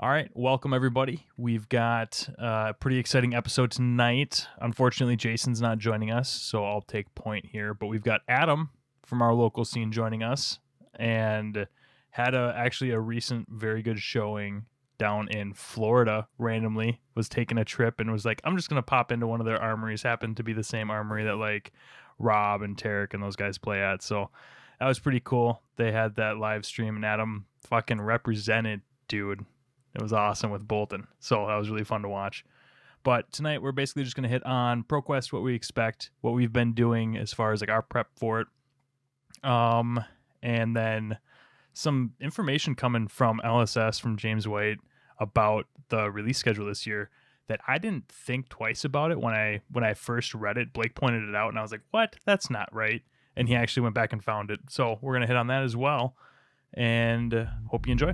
All right, welcome everybody. We've got a pretty exciting episode tonight. Unfortunately, Jason's not joining us, so I'll take point here. But we've got Adam from our local scene joining us, and had actually a recent very good showing down in Florida. Randomly, was taking a trip and was like, I'm just gonna pop into one of their armories. Happened to be the same armory that like Rob and Tarek and those guys play at. So that was pretty cool. They had that live stream, and Adam fucking represented, dude. It was awesome with Bolton. So that was really fun to watch. But tonight we're basically just going to hit on ProQuest, what we expect, what we've been doing as far as like our prep for it. And then some information coming from LSS, from James White, about the release schedule this year that I didn't think twice about it when I first read it. Blake pointed it out and I was like, what? That's not right. And he actually went back and found it. So we're going to hit on that as well. And hope you enjoy.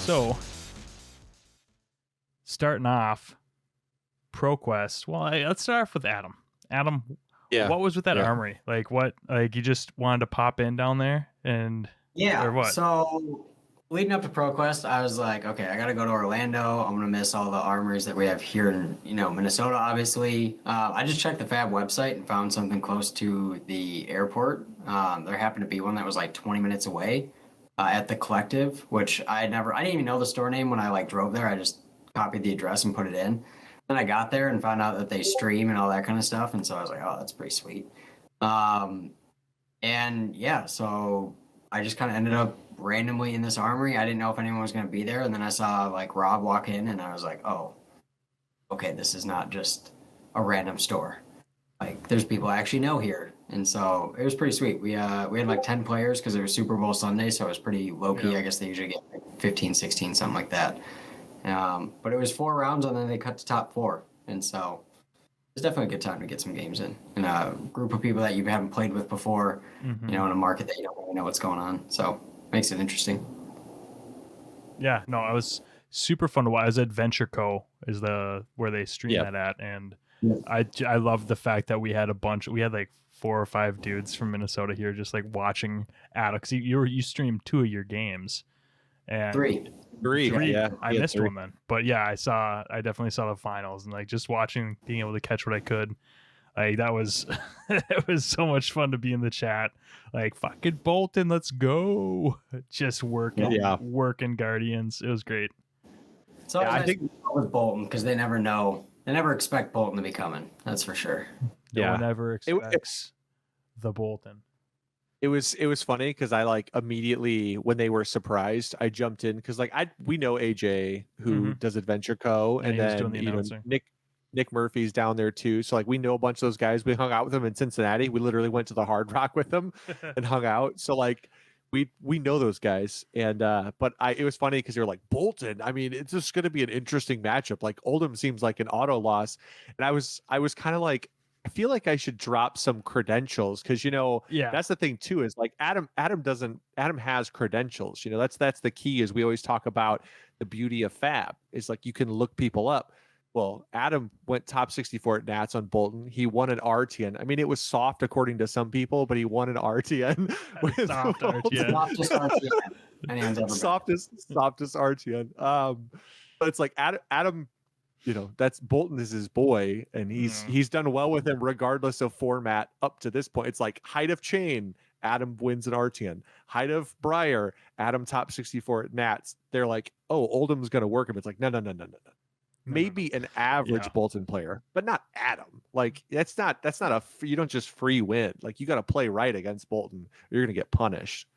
So, starting off, ProQuest. Well, let's start off with Adam. Adam, what was with that armory? Like, what? Like, you just wanted to pop in down there and or what? So leading up to ProQuest, I was like, okay, I got to go to Orlando. I'm gonna miss all the armories that we have here in Minnesota. Obviously, I just checked the Fab website and found something close to the airport. There happened to be one that was like 20 minutes away. At the Collective, which I didn't even know the store name when I like drove there. I just copied the address and put it in. Then I got there and found out that they stream and all that kind of stuff. And so I was like, oh, that's pretty sweet. And yeah, so I just kind of ended up randomly in this armory. I didn't know if anyone was going to be there. And then I saw like Rob walk in and I was like, oh, okay, this is not just a random store. Like there's people I actually know here. And so it was pretty sweet. We had like 10 players because it was Super Bowl Sunday, so it was pretty low-key. Yeah. I guess they usually get like 15, 16, something like that. But it was 4 rounds, and then they cut to top 4. And so it's definitely a good time to get some games in a group of people that you haven't played with before, in a market that you don't really know what's going on. So makes it interesting. Yeah, no, it was super fun to watch. It was Adventure Co. is where they stream that at, and I love the fact that we had like 4 or 5 dudes from Minnesota here just like watching Adam, because you streamed 2 of your games and 3. Yeah, I missed 1 then, but yeah, I definitely saw the finals, and like just being able to catch what I could, like that was it was so much fun to be in the chat, like fucking Bolton, let's go, just working Guardians. It was great. So I think with Bolton, because they never know. They never expect Bolton to be coming. That's for sure. No one ever expects the Bolton. It was funny because I like immediately when they were surprised, I jumped in because like we know AJ who does Adventure Co. and then Nick Murphy's down there too. So like we know a bunch of those guys. We hung out with them in Cincinnati. We literally went to the Hard Rock with them and hung out. So like we know those guys, and but it was funny because they were like Bolton. I mean, it's just going to be an interesting matchup. Like Oldham seems like an auto loss, and I was kind of like, I feel like I should drop some credentials because that's the thing too is like Adam has credentials. That's the key is we always talk about the beauty of Fab is like you can look people up. Well, Adam went top 64 at Nats on Bolton. He won an RTN. I mean, it was soft according to some people, but he won an RTN. Soft RTN. Softest RTN anyone's ever softest RTN. But it's like Adam, that's Bolton is his boy, and he's done well with him regardless of format up to this point. It's like height of chain, Adam wins an RTN. Height of Briar, Adam top 64 at Nats. They're like, oh, Oldham's going to work him. It's like, no. Maybe an average Bolton player, but not Adam. Like that's not you don't just free win. Like you got to play right against Bolton, or you're gonna get punished.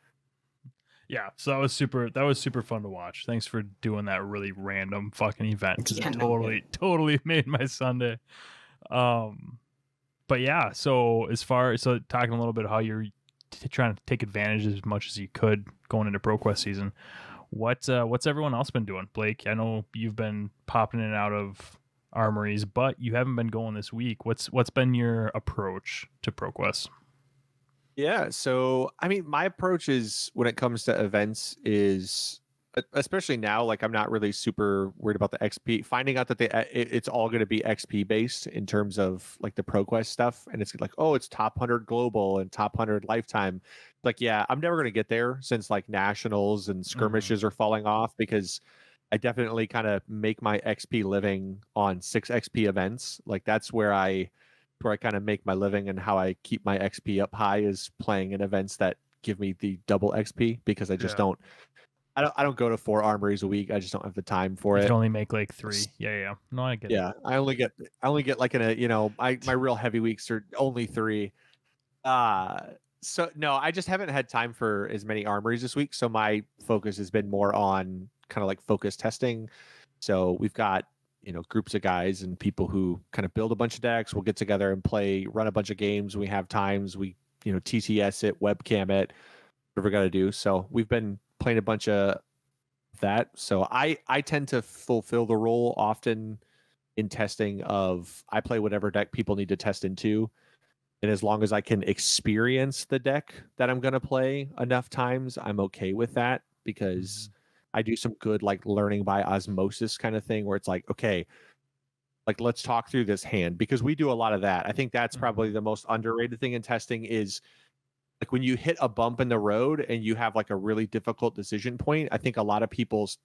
Yeah, so that was super fun to watch. Thanks for doing that really random fucking event because it totally made my Sunday. But yeah, so talking a little bit how you're trying to take advantage as much as you could going into ProQuest season. What's everyone else been doing? Blake, I know you've been popping in and out of armories, but you haven't been going this week. What's been your approach to ProQuest? Yeah, so I mean, my approach is when it comes to events is especially now, like I'm not really super worried about the XP. Finding out that it's all going to be XP based in terms of like the ProQuest stuff, and it's like, oh, it's top 100 global and top 100 lifetime. Like, yeah, I'm never going to get there since like nationals and skirmishes are falling off, because I definitely kind of make my XP living on 6 XP events. Like that's where I kind of make my living, and how I keep my XP up high is playing in events that give me the double XP, because I just don't. I don't go to 4 armories a week. I just don't have the time for you it. You can only make like 3. Yeah. No, I get it. Yeah, I only get like my real heavy weeks are only 3. So no, I just haven't had time for as many armories this week. So my focus has been more on kind of like focus testing. So we've got, groups of guys and people who kind of build a bunch of decks. We'll get together and run a bunch of games. We have times we, TTS it, webcam it, whatever we got to do. So we've been playing a bunch of that. So I tend to fulfill the role often in testing of, I play whatever deck people need to test into. And as long as I can experience the deck that I'm going to play enough times, I'm okay with that, because I do some good like learning by osmosis kind of thing, where it's like, okay, like let's talk through this hand, because we do a lot of that. I think that's probably the most underrated thing in testing is like when you hit a bump in the road and you have like a really difficult decision point. I think a lot of people's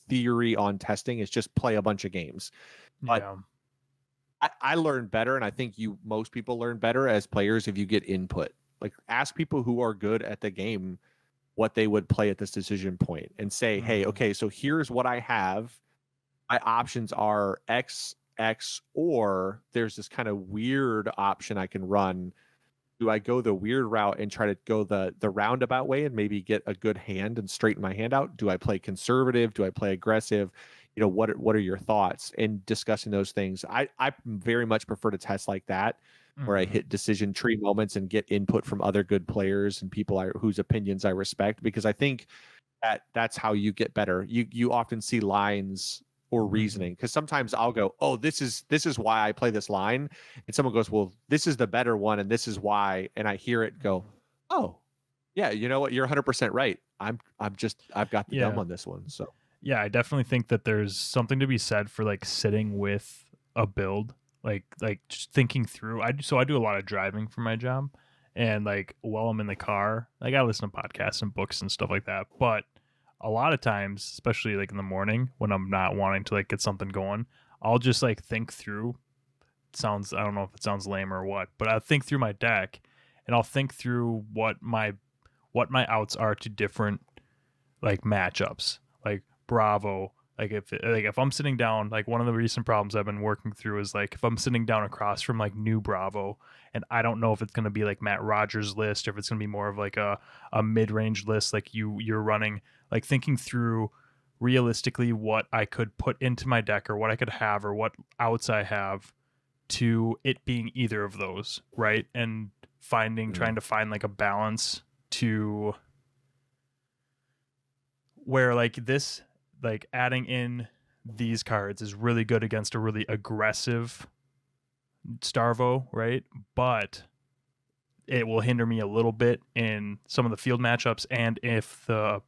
theory on testing is just play a bunch of games. But I learn better, and I think most people learn better as players if you get input. Like ask people who are good at the game what they would play at this decision point, and say, hey, okay, so here's what I have. My options are X, or there's this kind of weird option I can run. Do I go the weird route and try to go the roundabout way and maybe get a good hand and straighten my hand out? Do I play conservative? Do I play aggressive? What are your thoughts? And discussing those things. I very much prefer to test like that, where I hit decision tree moments and get input from other good players and people whose opinions I respect, because I think that's how you get better. You often see lines or reasoning, because sometimes I'll go, oh, this is why I play this line, and someone goes, well, this is the better one and this is why, and I hear it go, oh yeah, you know what, you're 100% right. I've got the dumb on this one. So yeah, I definitely think that there's something to be said for like sitting with a build, like just thinking through. I do a lot of driving for my job, and like while I'm in the car, like I listen to podcasts and books and stuff like that, but a lot of times, especially like in the morning when I'm not wanting to like get something going, I'll just like think through. I don't know if it sounds lame or what, but I'll think through my deck, and I'll think through what my outs are to different like matchups, like Bravo. Like if I'm sitting down, like one of the recent problems I've been working through is like if I'm sitting down across from like new Bravo, and I don't know if it's going to be like Matt Rogers' list, or if it's going to be more of like a mid-range list like you're running, like thinking through realistically what I could put into my deck, or what I could have, or what outs I have to it being either of those, right? And trying to find like a balance to where like this, like adding in these cards is really good against a really aggressive Starvo, right? But it will hinder me a little bit in some of the field matchups, and if the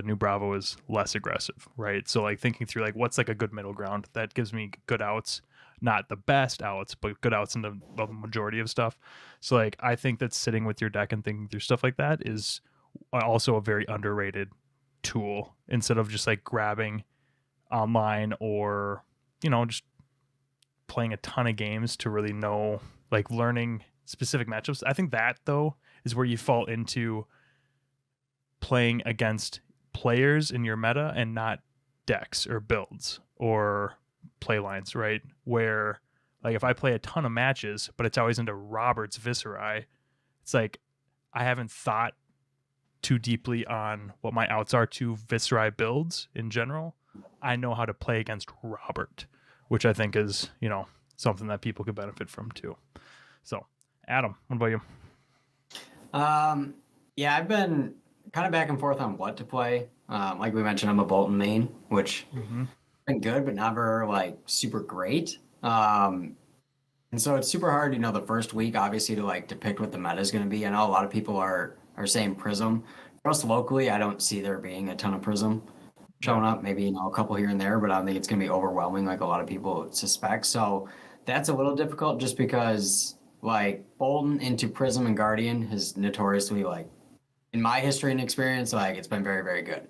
new Bravo is less aggressive, right? So like thinking through like what's like a good middle ground that gives me good outs, not the best outs, but good outs into the majority of stuff. So like I think that sitting with your deck and thinking through stuff like that is also a very underrated tool, instead of just like grabbing online or just playing a ton of games to really know, like learning specific matchups. I think that though is where you fall into playing against players in your meta and not decks or builds or play lines, right? Where like if I play a ton of matches but it's always into Robert's Viscerai, it's like I haven't thought too deeply on what my outs are to Viscerai builds in general. I know how to play against Robert, which I think is, something that people could benefit from too. So, Adam, what about you? Yeah, I've been kind of back and forth on what to play. Like we mentioned, I'm a Bolton main, which been good, but never like super great. And so it's super hard, the first week, obviously, to depict what the meta is going to be. I know a lot of people are saying Prism Just locally, I don't see there being a ton of Prism showing up. Maybe a couple here and there, but I don't think it's going to be overwhelming like a lot of people suspect. So that's a little difficult, just because like Bolton into Prism and Guardian has notoriously, like, in my history and experience, like, it's been very, very good.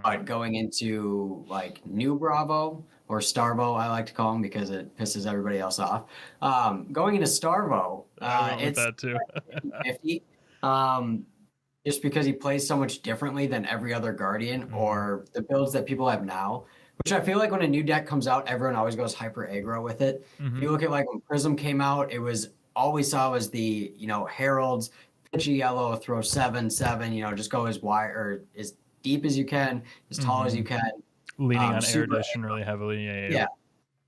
But going into like new Bravo or Starvo, I like to call them because it pisses everybody else off. Going into Starvo, with it's that too. 50. Just because he plays so much differently than every other Guardian or the builds that people have now. Which I feel like when a new deck comes out, everyone always goes hyper aggro with it. If you look at like when Prism came out, it was all we saw was the Heralds, pitchy yellow, throw 7/7, just go as wide or as deep as you can, as tall as you can. Leaning on Erudition really heavily. Yeah.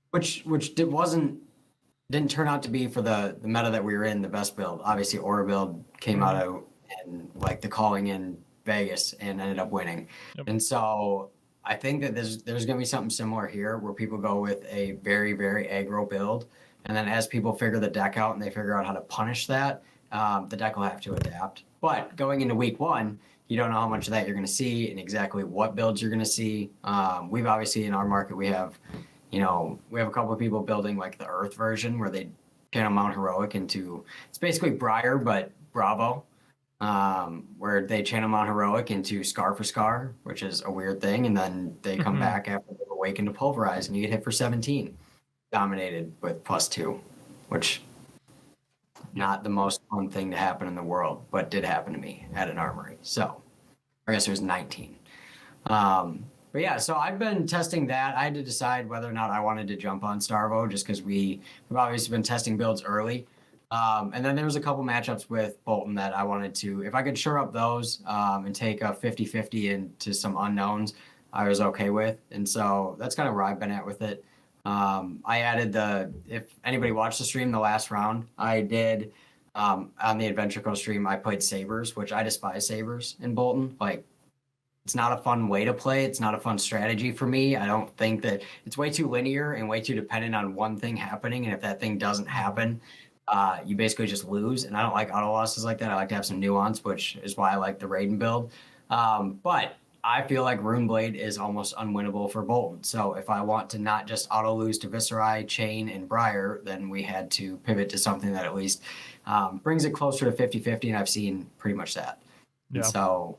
Which didn't turn out to be, for the meta that we were in, the best build. Obviously, Aura build came out of and like the calling in Vegas and ended up winning. And so I think that there's going to be something similar here where people go with a very, very aggro build. And then as people figure the deck out and they figure out how to punish that, the deck will have to adapt. But going into week 1, you don't know how much of that you're going to see and exactly what builds you're going to see. We've obviously, in our market, we have a couple of people building like the Earth version where they channel Mount Heroic into, it's basically Briar, but Bravo, where they channel Mount Heroic into Scar for Scar, which is a weird thing. And then they come back after they've awakened to Pulverize and you get hit for 17, dominated with +2, which not the most fun thing to happen in the world, but did happen to me at an armory. So I guess it was 19. But yeah, so I've been testing that. I had to decide whether or not I wanted to jump on Starvo, just because we've obviously been testing builds early. And then there was a couple matchups with Bolton that I wanted to, if I could shore up those and take a 50-50 into some unknowns, I was okay with. And so that's kind of where I've been at with it. I added if anybody watched the stream, the last round, I did on the Adventure Co stream, I played Sabres, which I despise Sabres in Bolton. Like, it's not a fun way to play. It's not a fun strategy for me. I don't think that it's way too linear and way too dependent on one thing happening. And if that thing doesn't happen, you basically just lose. And I don't like auto losses like that. I like to have some nuance, which is why I like the Raiden build. But I feel like Runeblade is almost unwinnable for Bolton. So if I want to not just auto lose to Viserai, Chain, and Briar, then we had to pivot to something that at least brings it closer to 50-50. And I've seen pretty much that. Yeah. And so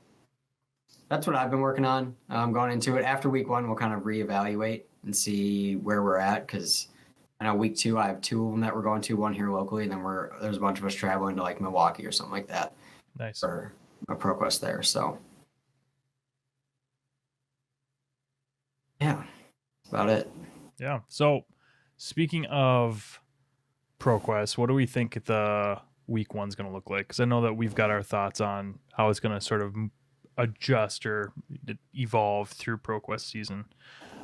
that's what I've been working on going into it. After week 1, we'll kind of reevaluate and see where we're at, because I know week 2, I have 2 of them that we're going to, one here locally, and then there's a bunch of us traveling to like Milwaukee or something like that. Nice. For a ProQuest there. So yeah, that's about it. Yeah. So speaking of ProQuest, what do we think the week 1's going to look like? Because I know that we've got our thoughts on how it's going to sort of adjust or evolve through ProQuest season.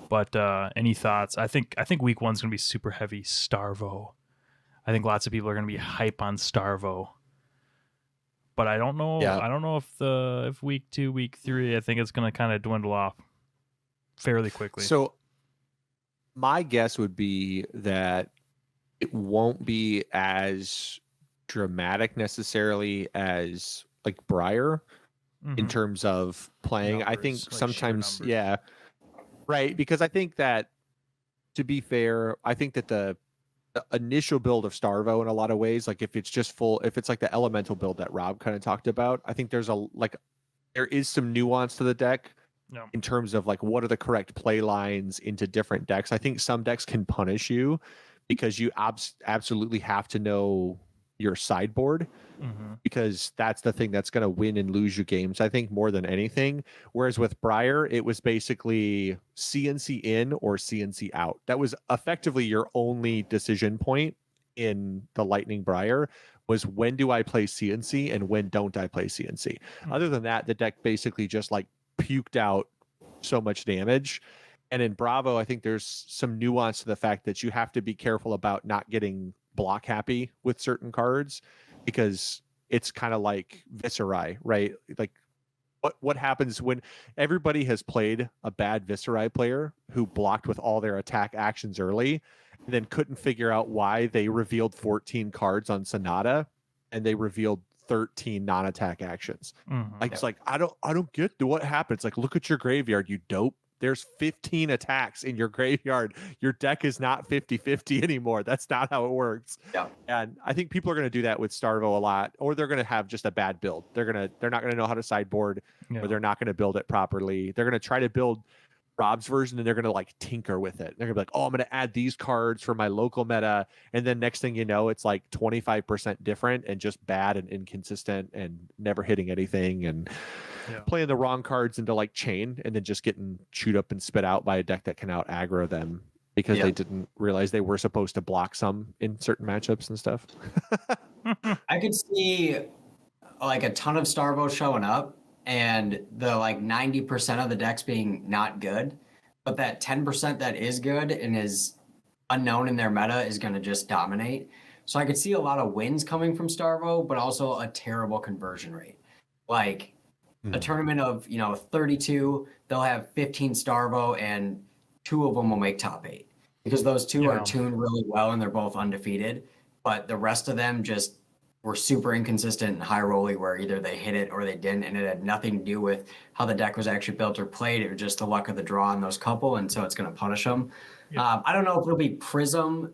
But any thoughts? I think week 1's going to be super heavy Starvo. I think lots of people are going to be hype on Starvo. But I don't know. Yeah. I don't know if week 2, week 3, I think it's going to kind of dwindle off fairly quickly. So my guess would be that it won't be as dramatic necessarily as like Briar in terms of playing. Numbers, I think like sometimes, yeah, right. Because I think that, to be fair, I think that the initial build of Starvo, in a lot of ways, like if it's like the elemental build that Rob kind of talked about, I think there is some nuance to the deck. No. In terms of like what are the correct play lines into different decks. I think some decks can punish you because you absolutely have to know your sideboard, because that's the thing that's going to win and lose you games, I think, more than anything. Whereas with Briar, it was basically CNC in or CNC out. That was effectively your only decision point in the Lightning Briar, was when do I play CNC and when don't I play CNC. Other than that, the deck basically just like puked out so much damage. And in Bravo, I think there's some nuance to the fact that you have to be careful about not getting block happy with certain cards, because it's kind of like Viserai, right? Like what happens when everybody has played a bad Viserai player who blocked with all their attack actions early and then couldn't figure out why they revealed 14 cards on Sonata and they revealed 13 non-attack actions. Mm-hmm. Like, it's like, I don't get what happens. Like, look at your graveyard, you dope. There's 15 attacks in your graveyard. Your deck is not 50-50 anymore. That's not how it works. Yeah. And I think people are going to do that with Starvo a lot, or they're going to have just a bad build. They're not going to know how to sideboard, or they're not going to build it properly. They're going to try to build Rob's version, and they're going to like tinker with it. They're going to be like, oh, I'm going to add these cards for my local meta. And then next thing you know, it's like 25% different and just bad and inconsistent and never hitting anything and playing the wrong cards into like chain and then just getting chewed up and spit out by a deck that can out aggro them because they didn't realize they were supposed to block some in certain matchups and stuff. I could see like a ton of Starvo showing up and the like 90% of the decks being not good, but that 10% that is good and is unknown in their meta is going to just dominate. So I could see a lot of wins coming from Starvo, but also a terrible conversion rate. Like a tournament of 32, they'll have 15 Starvo and 2 of them will make top 8 because those 2 are tuned really well and they're both undefeated, but the rest of them just were super inconsistent and high rolly where either they hit it or they didn't, and it had nothing to do with how the deck was actually built or played. It was just the luck of the draw in those couple, and so it's going to punish them. I don't know if it'll be Prism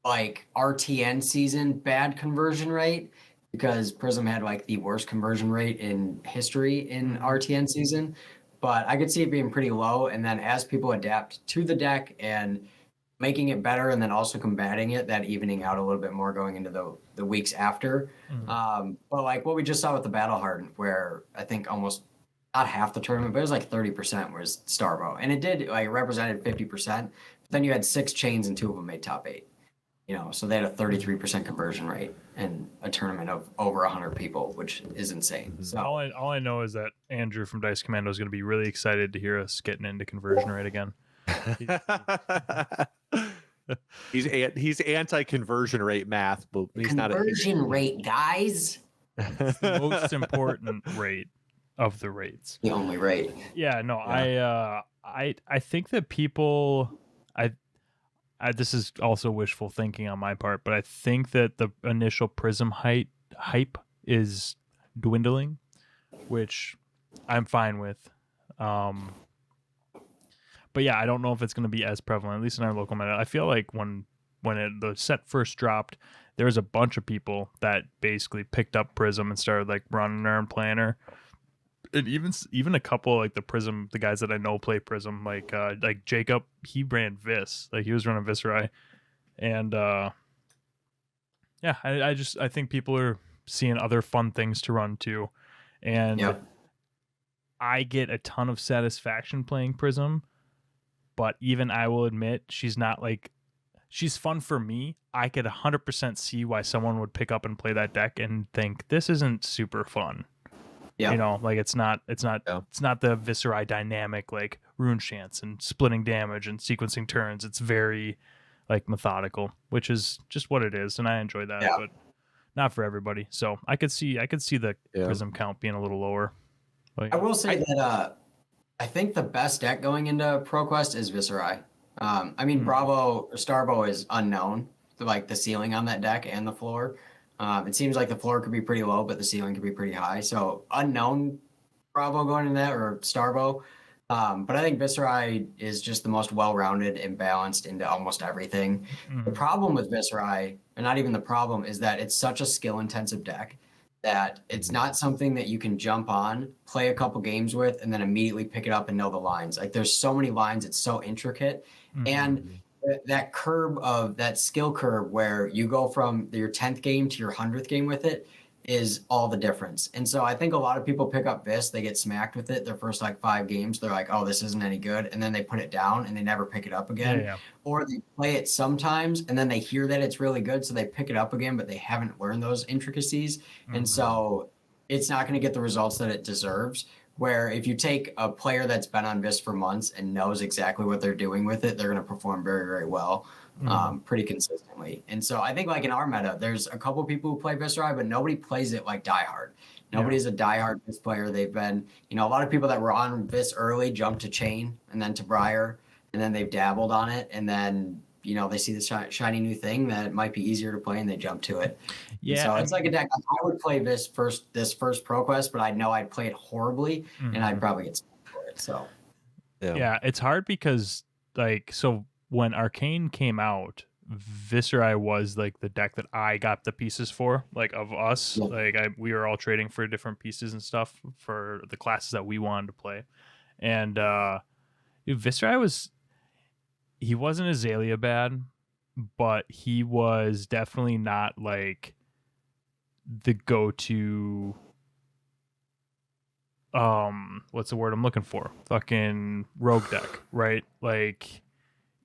like RTN season bad conversion rate, because Prism had like the worst conversion rate in history in RTN season, but I could see it being pretty low. And then as people adapt to the deck and making it better and then also combating it, that evening out a little bit more going into the weeks after. But like what we just saw with the Battle Hardened, where I think almost not half the tournament, but it was like 30% was Starvo. And it did like represented 50%, but then you had 6 chains and 2 of them made top 8. So they had a 33% conversion rate in a tournament of over 100 people, which is insane. So all I know is that Andrew from Dice Commando is going to be really excited to hear us getting into conversion rate again. He's anti-conversion rate math, but he's not a conversion rate, guys. It's the most important rate of the rates. The only rate. Yeah, no, yeah. I think that people this is also wishful thinking on my part, but I think that the initial Prism hype is dwindling, which I'm fine with. But yeah, I don't know if it's going to be as prevalent, at least in our local meta. I feel like when the set first dropped, there was a bunch of people that basically picked up Prism and started like running her and playing her. And even a couple like the guys that I know play Prism, like Jacob, he ran Vis, like he was running Viscerai, and I think people are seeing other fun things to run too, and I get a ton of satisfaction playing Prism, but even I will admit she's fun for me. I could 100% see why someone would pick up and play that deck and think this isn't super fun. Yeah, like it's not the Viscerai dynamic like Rune Chance and splitting damage and sequencing turns. It's very like methodical, which is just what it is, and I enjoy that, but not for everybody. So I could see the Prism count being a little lower. But, I will say that I think the best deck going into ProQuest is Viscerai. I mean, Starvo is unknown, like the ceiling on that deck and the floor. It seems like the floor could be pretty low, but the ceiling could be pretty high. So unknown Bravo going in that, or Starvo. But I think Viscerai is just the most well-rounded and balanced into almost everything. The problem with Viscerai, and not even the problem, is that it's such a skill-intensive deck that it's not something that you can jump on, play a couple games with, and then immediately pick it up and know the lines. Like there's so many lines, it's so intricate. And that curve of that skill curve where you go from your 10th game to your 100th game with it is all the difference. And so I think a lot of people pick up Vis, they get smacked with it their first like 5 games. They're like, oh, this isn't any good. And then they put it down and they never pick it up again. Or they play it sometimes and then they hear that it's really good. So they pick it up again, but they haven't learned those intricacies. And so it's not going to get the results that it deserves. Where if you take a player that's been on Vis for months and knows exactly what they're doing with it, they're going to perform very, very well, pretty consistently. And so I think like in our meta, there's a couple people who play Viscerai, but nobody plays it like diehard. Nobody's a diehard Vis player. They've been, a lot of people that were on Vis early jumped to Chain and then to Briar, and then they've dabbled on it. And then they see the shiny new thing that might be easier to play and they jump to it. Yeah. And so it's like a deck. I would play this first ProQuest, but I know I'd play it horribly and I'd probably get stuck for it. So yeah, it's hard because so when Arcane came out, Viserai was like the deck that I got the pieces for, like of us. Yeah. We were all trading for different pieces and stuff for the classes that we wanted to play. And Viserai he wasn't Azalea bad, but he was definitely not like the go-to what's the word I'm looking for? Fucking rogue deck, right? Like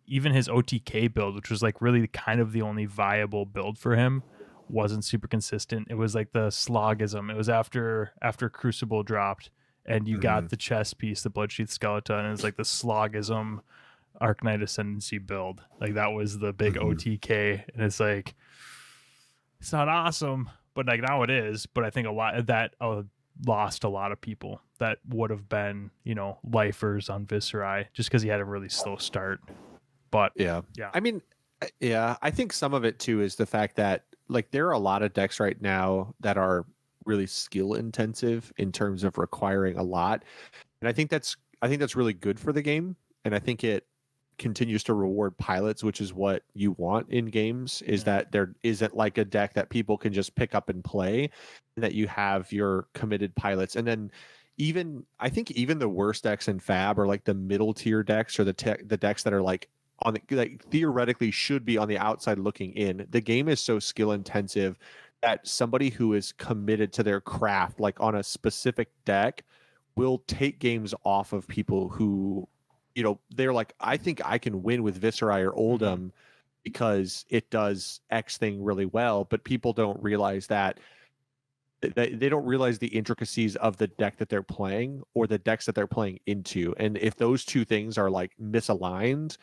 even his OTK build, which was like really kind of the only viable build for him, wasn't super consistent. It was like the slogism. It was after Crucible dropped and you got the chess piece, the Bloodsheath Skeleton, and it was like the slogism Arcanite Ascendancy build. Like that was the big OTK, and it's like it's not awesome, but like now it is. But I think a lot of that lost a lot of people that would have been, lifers on Viserai just because he had a really slow start. But yeah. I mean, yeah, I think some of it too is the fact that like there are a lot of decks right now that are really skill intensive in terms of requiring a lot, and I think that's really good for the game, and I think it continues to reward pilots, which is what you want in games, is that there isn't like a deck that people can just pick up and play, and that you have your committed pilots. And then I think even the worst decks in Fab are like the middle tier decks, or the decks that are like theoretically should be on the outside looking in. The game is so skill intensive that somebody who is committed to their craft, like on a specific deck, will take games off of people who, they're like, I think I can win with Viserai or Oldhim because it does X thing really well, but people don't realize that they don't realize the intricacies of the deck that they're playing or the decks that they're playing into. And if those two things are like misaligned,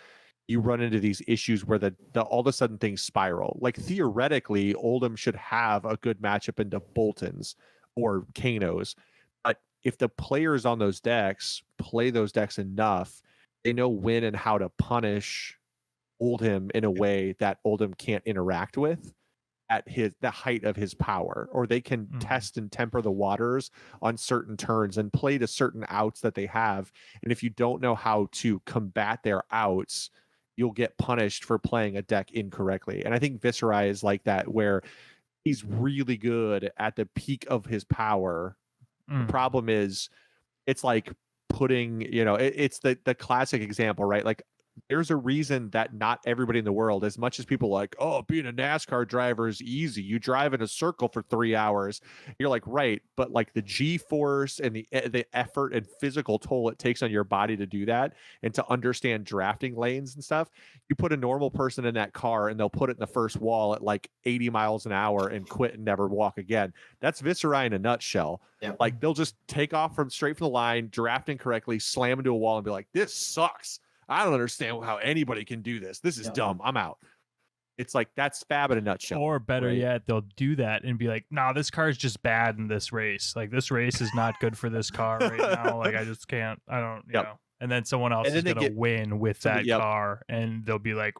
you run into these issues where the all of a sudden things spiral. Like theoretically, Oldhim should have a good matchup into Boltons or Kanos, but if the players on those decks play those decks enough, they know when and how to punish Oldhim in a way that Oldhim can't interact with at the height of his power, or they can test and temper the waters on certain turns and play to certain outs that they have. And if you don't know how to combat their outs, you'll get punished for playing a deck incorrectly. And I think Viserai is like that, where he's really good at the peak of his power. The problem is it's like putting, it's the classic example, right? Like there's a reason that not everybody in the world, as much as people like, oh, being a NASCAR driver is easy. You drive in a circle for 3 hours. You're like, right. But like the G-force and the effort and physical toll it takes on your body to do that and to understand drafting lanes and stuff, you put a normal person in that car and they'll put it in the first wall at like 80 miles an hour and quit and never walk again. That's Viserai in a nutshell. Yep. Like they'll just take off straight from the line, drafting correctly, slam into a wall and be like, this sucks. I don't understand how anybody can do this. This is dumb. I'm out. It's like that's Fab in a nutshell. Or better yet, they'll do that and be like, "No, this car is just bad in this race. Like this race is not good for this car right now. Like I just can't. I don't. You know." And then someone else is gonna win with that car, and they'll be like,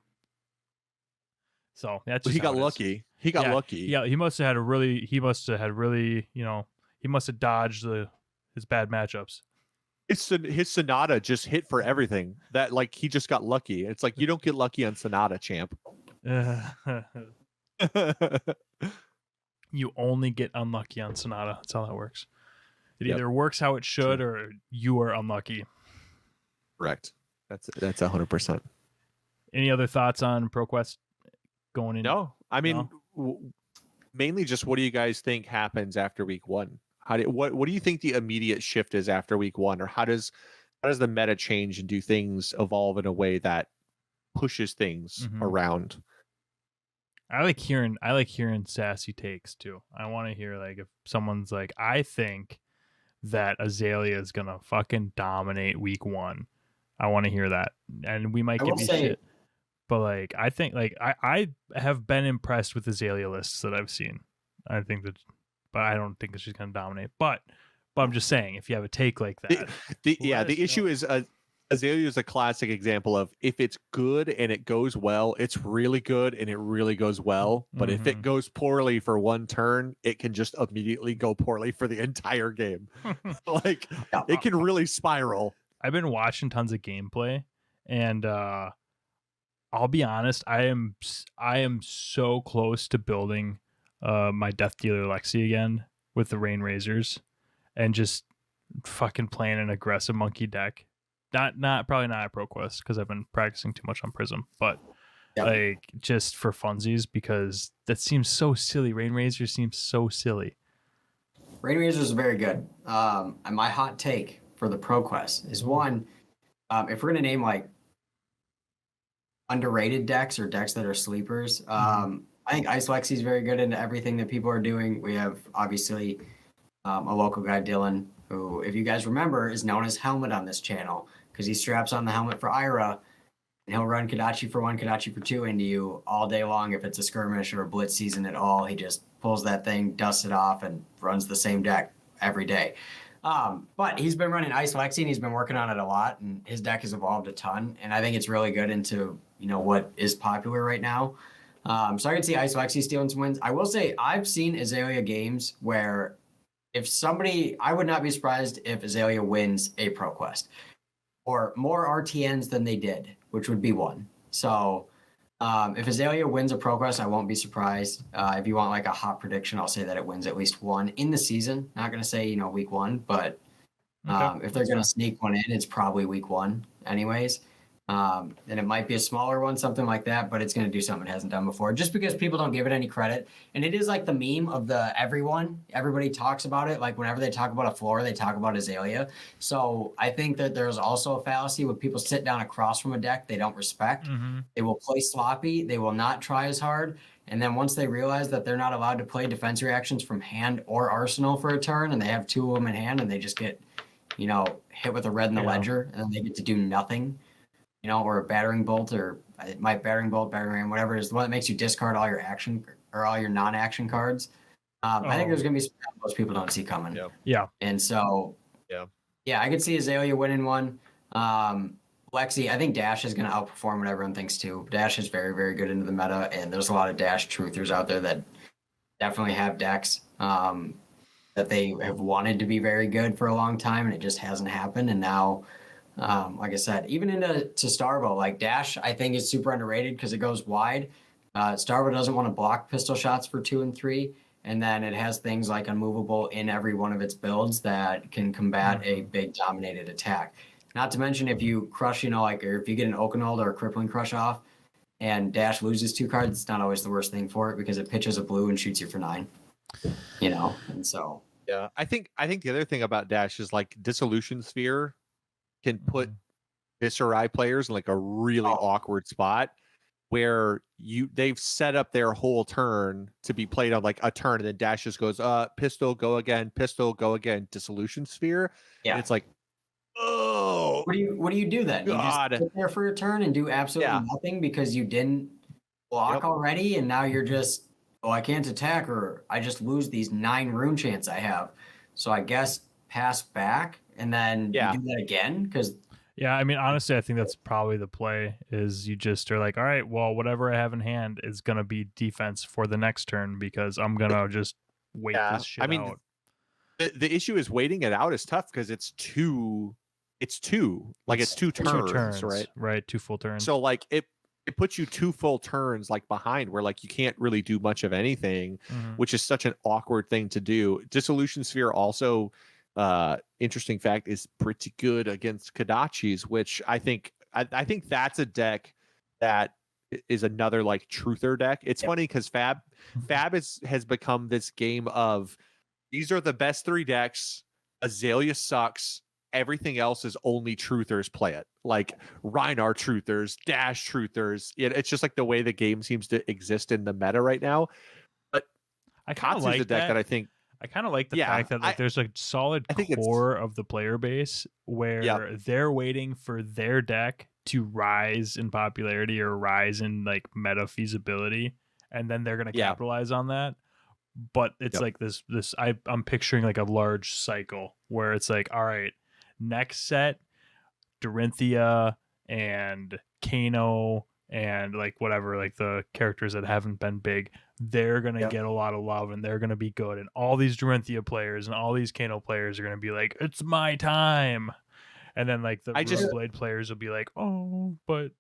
"So that's just he got lucky. He got lucky. Yeah, he must have had really. He must have dodged his bad matchups." His Sonata just hit for everything. That like he just got lucky. It's like you don't get lucky on Sonata, champ. You only get unlucky on Sonata. That's how that works. It either works how it should, or you are unlucky. Correct. That's 100%. Any other thoughts on ProQuest going in? No, I mean, mainly just what do you guys think happens after week one? What do you think the immediate shift is after week one, or how does the meta change and do things evolve in a way that pushes things around? I like hearing sassy takes too. I want to hear like if someone's like, I think that Azalea is gonna fucking dominate week one. I want to hear that, and we might give you shit. But like, I think like I have been impressed with Azalea lists that I've seen. I think that. But I don't think that she's going to dominate. But I'm just saying, if you have a take like that, the issue is Azalea is a classic example of if it's good and it goes well, it's really good and it really goes well. But if it goes poorly for one turn, it can just immediately go poorly for the entire game. Like it can really spiral. I've been watching tons of gameplay, and I'll be honest, I am so close to building my Death Dealer Lexi again with the Rain Razors, and just fucking playing an aggressive monkey deck. Probably not at ProQuest because I've been practicing too much on Prism, but like just for funsies because that seems so silly. Rain Razor seems so silly. Rain Razor is very good. And my hot take for the ProQuest is one, if we're gonna name like underrated decks or decks that are sleepers, I think Ice Lexi is very good into everything that people are doing. We have obviously a local guy, Dylan, who, if you guys remember, is known as Helmet on this channel because he straps on the helmet for Ira and he'll run Kodachi for 1, Kodachi for 2 into you all day long. If it's a skirmish or a blitz season at all, he just pulls that thing, dusts it off, and runs the same deck every day. But he's been running Ice Lexi and he's been working on it a lot, and his deck has evolved a ton. And I think it's really good into, you know, what is popular right now. So I can see Ice Lexi stealing some wins. I will say I've seen Azalea games where I would not be surprised if Azalea wins a ProQuest or more RTNs than they did, which would be 1. So if Azalea wins a ProQuest, I won't be surprised. If you want like a hot prediction, I'll say that it wins at least 1 in the season. Not going to say, you know, week 1, but if they're going to sneak one in, it's probably week 1 anyways. And it might be a smaller one, something like that, but it's going to do something it hasn't done before just because people don't give it any credit. And it is like the meme of everybody talks about it. Like whenever they talk about a floor, they talk about Azalea. So I think that there's also a fallacy when people sit down across from a deck they don't respect. They will play sloppy. They will not try as hard. And then once they realize that they're not allowed to play defense reactions from hand or arsenal for a turn, and they have 2 of them in hand and they just get, you know, hit with a red in the ledger, and then they get to do nothing. You know, or a battering bolt, or my battering bolt, battering ram, whatever it is, the one that makes you discard all your action or all your non-action cards. I think there's going to be some most people don't see coming. Yeah. And so, I could see Azalea winning one. Lexi, I think Dash is going to outperform what everyone thinks too. Dash is very, very good into the meta, and there's a lot of Dash truthers out there that definitely have decks that they have wanted to be very good for a long time, and it just hasn't happened. And now, like I said, even into Starvo, like Dash, I think is super underrated because it goes wide. Starvo doesn't want to block pistol shots for 2 and 3, and then it has things like unmovable in every one of its builds that can combat a big dominated attack. Not to mention if you crush, you know, like, or if you get an Oakenold or a Crippling Crush off, and Dash loses 2 cards, it's not always the worst thing for it because it pitches a blue and shoots you for 9. You know, and so I think the other thing about Dash is like Dissolution Sphere can put Viserai players in like a really awkward spot where they've set up their whole turn to be played on like a turn, and then Dash just goes pistol, go again, Dissolution Sphere. And it's like, oh, what do you do then? God. You just sit there for a turn and do absolutely nothing because you didn't block already, and now you're just, I can't attack, or I just lose these 9 rune chants I have, so I guess pass back and then you do that again. Because I mean, honestly, I think that's probably the play. Is you just are like, all right, well, whatever I have in hand is gonna be defense for the next turn because I'm gonna just wait this shit out. The issue is waiting it out is tough because it's two turns, right, 2 full turns. So like it puts you 2 full turns like behind where like you can't really do much of anything, which is such an awkward thing to do. Dissolution Sphere also, interesting fact, is pretty good against Kodachis, which I think that's a deck that is another like truther deck. It's funny because Fab has become this game of these are the best 3 decks. Azalea sucks. Everything else is only truthers play it. Like Rhinar truthers, Dash truthers. It's just like the way the game seems to exist in the meta right now. But I kind of like a deck that I think. I kind of like the fact that like there's a solid core of the player base where they're waiting for their deck to rise in popularity or rise in like meta feasibility, and then they're going to capitalize on that. But it's like this I'm picturing like a large cycle where it's like, all right, next set Dorinthia and Kano and like whatever, like the characters that haven't been big, they're gonna get a lot of love and they're gonna be good. And all these Dorinthia players and all these Kano players are gonna be like, it's my time. And then like the Blade players will be like, oh, but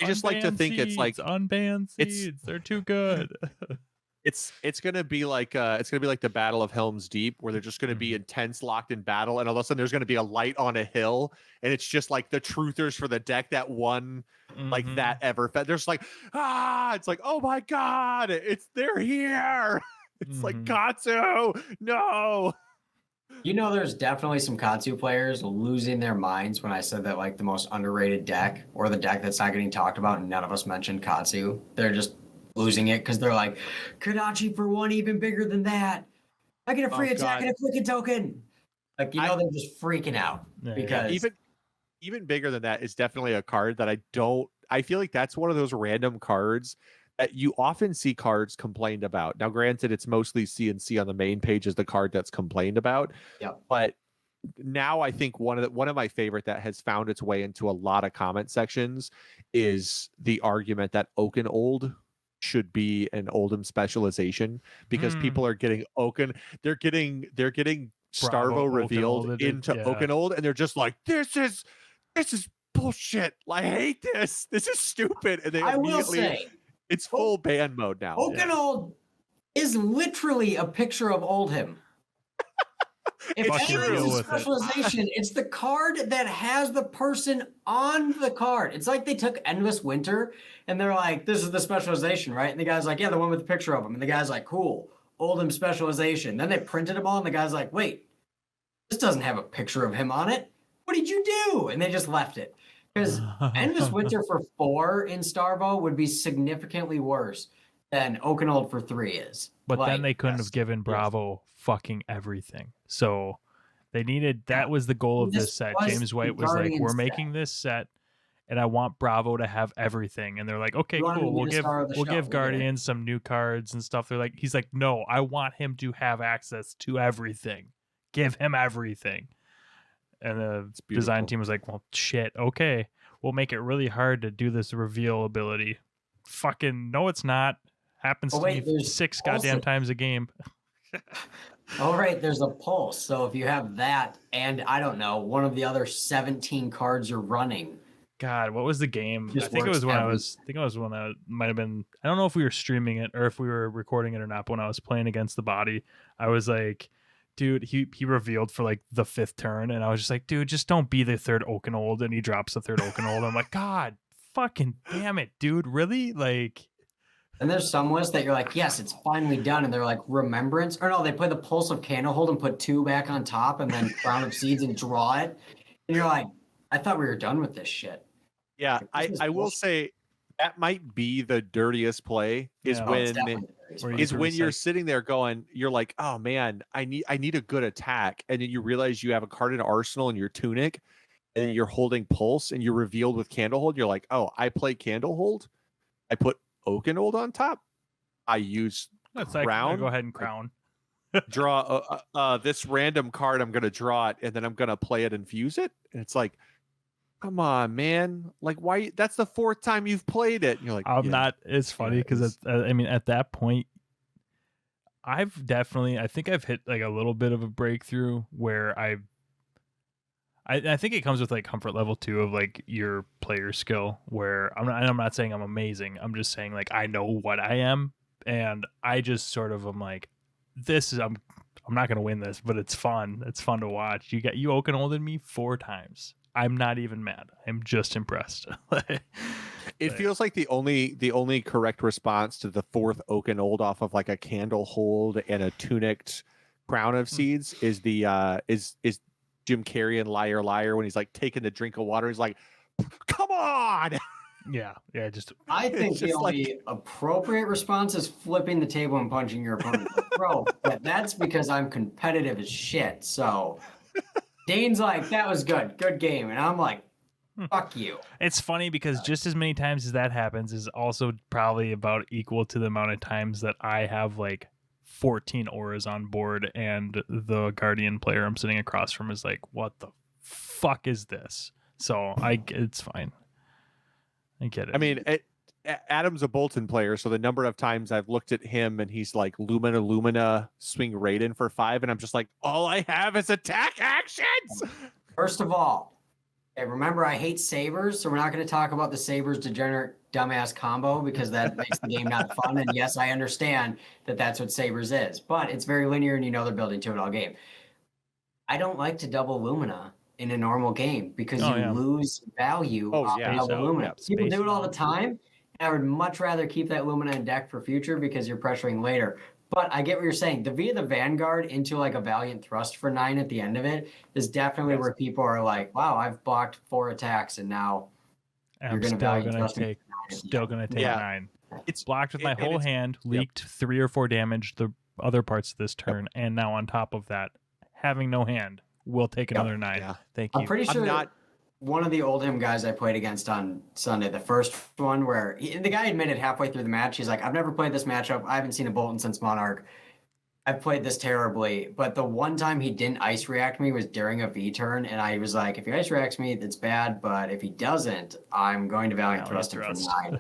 I just like to think it's like unbanned seeds. They're too good. It's gonna be like the Battle of Helm's Deep, where they're just gonna be intense, locked in battle, and all of a sudden there's gonna be a light on a hill, and it's just like the truthers for the deck that won, like that Everfest. There's like it's like, oh my god, they're here. It's like Katsu, no. You know, there's definitely some Katsu players losing their minds when I said that like the most underrated deck, or the deck that's not getting talked about, and none of us mentioned Katsu. They're just losing it because they're like, Kadachi for one even bigger than that. I get a free attack and a clicking token. Like, you know, they're just freaking out because even bigger than that is definitely a card that I feel like that's one of those random cards that you often see cards complained about. Now, granted, it's mostly CNC on the main page is the card that's complained about. Yeah. But now I think one of my favorite that has found its way into a lot of comment sections is the argument that Oaken should be an Oldhim specialization, because people are getting Oaken. They're getting Starvo revealed into Oaken, and they're just like, this is bullshit. I hate this. This is stupid. And I will say, it's full ban mode now. Oaken is literally a picture of Oldhim. If it's a specialization, it's the card that has the person on the card. It's like they took Endless Winter and they're like, this is the specialization, right? And the guy's like, yeah, the one with the picture of him. And the guy's like, cool, Oldhim specialization. Then they printed them all and the guy's like, wait, this doesn't have a picture of him on it. What did you do? And they just left it. Because Endless Winter for 4 in Starvo would be significantly worse than Oaken for 3 is. But like, then they couldn't have given Bravo fucking everything. So they needed, that was the goal of this set. James White was like, we're making this set and I want Bravo to have everything. And they're like, okay, cool. We'll give Guardians some new cards and stuff. They're like, he's like, no, I want him to have access to everything. Give him everything. And the design team was like, well, shit, okay. We'll make it really hard to do this reveal ability. Fucking no, it's not. Happens to me 6 goddamn times a game. Oh, right. There's a pulse. So if you have that and, I don't know, one of the other 17 cards you're running. God, what was the game? I think it was when I might have been, I don't know if we were streaming it or if we were recording it or not, but when I was playing against the body, I was like, dude, he revealed for like the 5th turn, and I was just like, dude, just don't be the 3rd Oaken, and he drops the 3rd Oaken. I'm like, God fucking damn it, dude, really? Like, and there's some lists that you're like, yes, it's finally done, and they're like Remembrance, or no, they play the Pulse of Candlehold and put 2 back on top, and then Crown of Seeds and draw it, and you're like, I thought we were done with this shit. Yeah, like, I will say that might be the dirtiest play when you're sitting there going, you're like, oh man, I need a good attack, and then you realize you have a card in Arsenal in your Tunic, and then you're holding Pulse, and you're revealed with Candlehold. You're like, oh, I play Candlehold, I put Oaken on top, I use Crown. Go ahead and Crown. Draw this random card. I'm gonna draw it, and then I'm gonna play it and fuse it. And it's like, come on, man! Like, why? That's the 4th time you've played it. And you're like, I'm not. It's funny because I mean, at that point, I think I've hit like a little bit of a breakthrough where I think it comes with like comfort level 2 of like your player skill, where I'm not saying I'm amazing. I'm just saying like I know what I am, and I just sort of am like, I'm not gonna win this, but it's fun. It's fun to watch. You Oaken me 4 times. I'm not even mad. I'm just impressed. It feels like the only correct response to the 4th Oaken off of like a Candlehold and a Tunicked Crown of Seeds is the is Jim Carrey in Liar Liar when he's like taking the drink of water. He's like, come on. Yeah. Just I think the only appropriate response is flipping the table and punching your opponent. Bro, but that's because I'm competitive as shit. So Dane's like, that was good game, and I'm like, fuck you. It's funny because just as many times as that happens is also probably about equal to the amount of times that I have like 14 auras on board and the Guardian player I'm sitting across from is like, what the fuck is this? So it's fine. I get it. I mean, Adam's a Bolton player, so the number of times I've looked at him and he's like Lumina, swing Raiden for 5, and I'm just like, all I have is attack actions. First of all, remember I hate sabers, so we're not going to talk about the sabers degenerate dumbass combo because that makes the game not fun. And yes, I understand that that's what sabers is, but it's very linear and they're building to it all game. I don't like to double Lumina in a normal game because you lose value off double Lumina. People do it all the time. And I would much rather keep that Lumina in deck for future because you're pressuring later. But I get what you're saying. The Via the Vanguard into like a Valiant Thrust for 9 at the end of it is definitely where people are like, wow, I've blocked 4 attacks and now you're going to Valiant Thrust. Still going to take 9. It's blocked with my whole hand, leaked 3 or 4 damage the other parts of this turn, and now on top of that, having no hand, will take another 9. Yeah. Thank you. I'm pretty sure one of the Oldham guys I played against on Sunday, the first one where the guy admitted halfway through the match, he's like, I've never played this matchup. I haven't seen a Bolton since Monarch. I've played this terribly. But the one time he didn't ice react me was during a V turn. And I was like, if he ice reacts me, it's bad. But if he doesn't, I'm going to Valiant Thrust him for 9.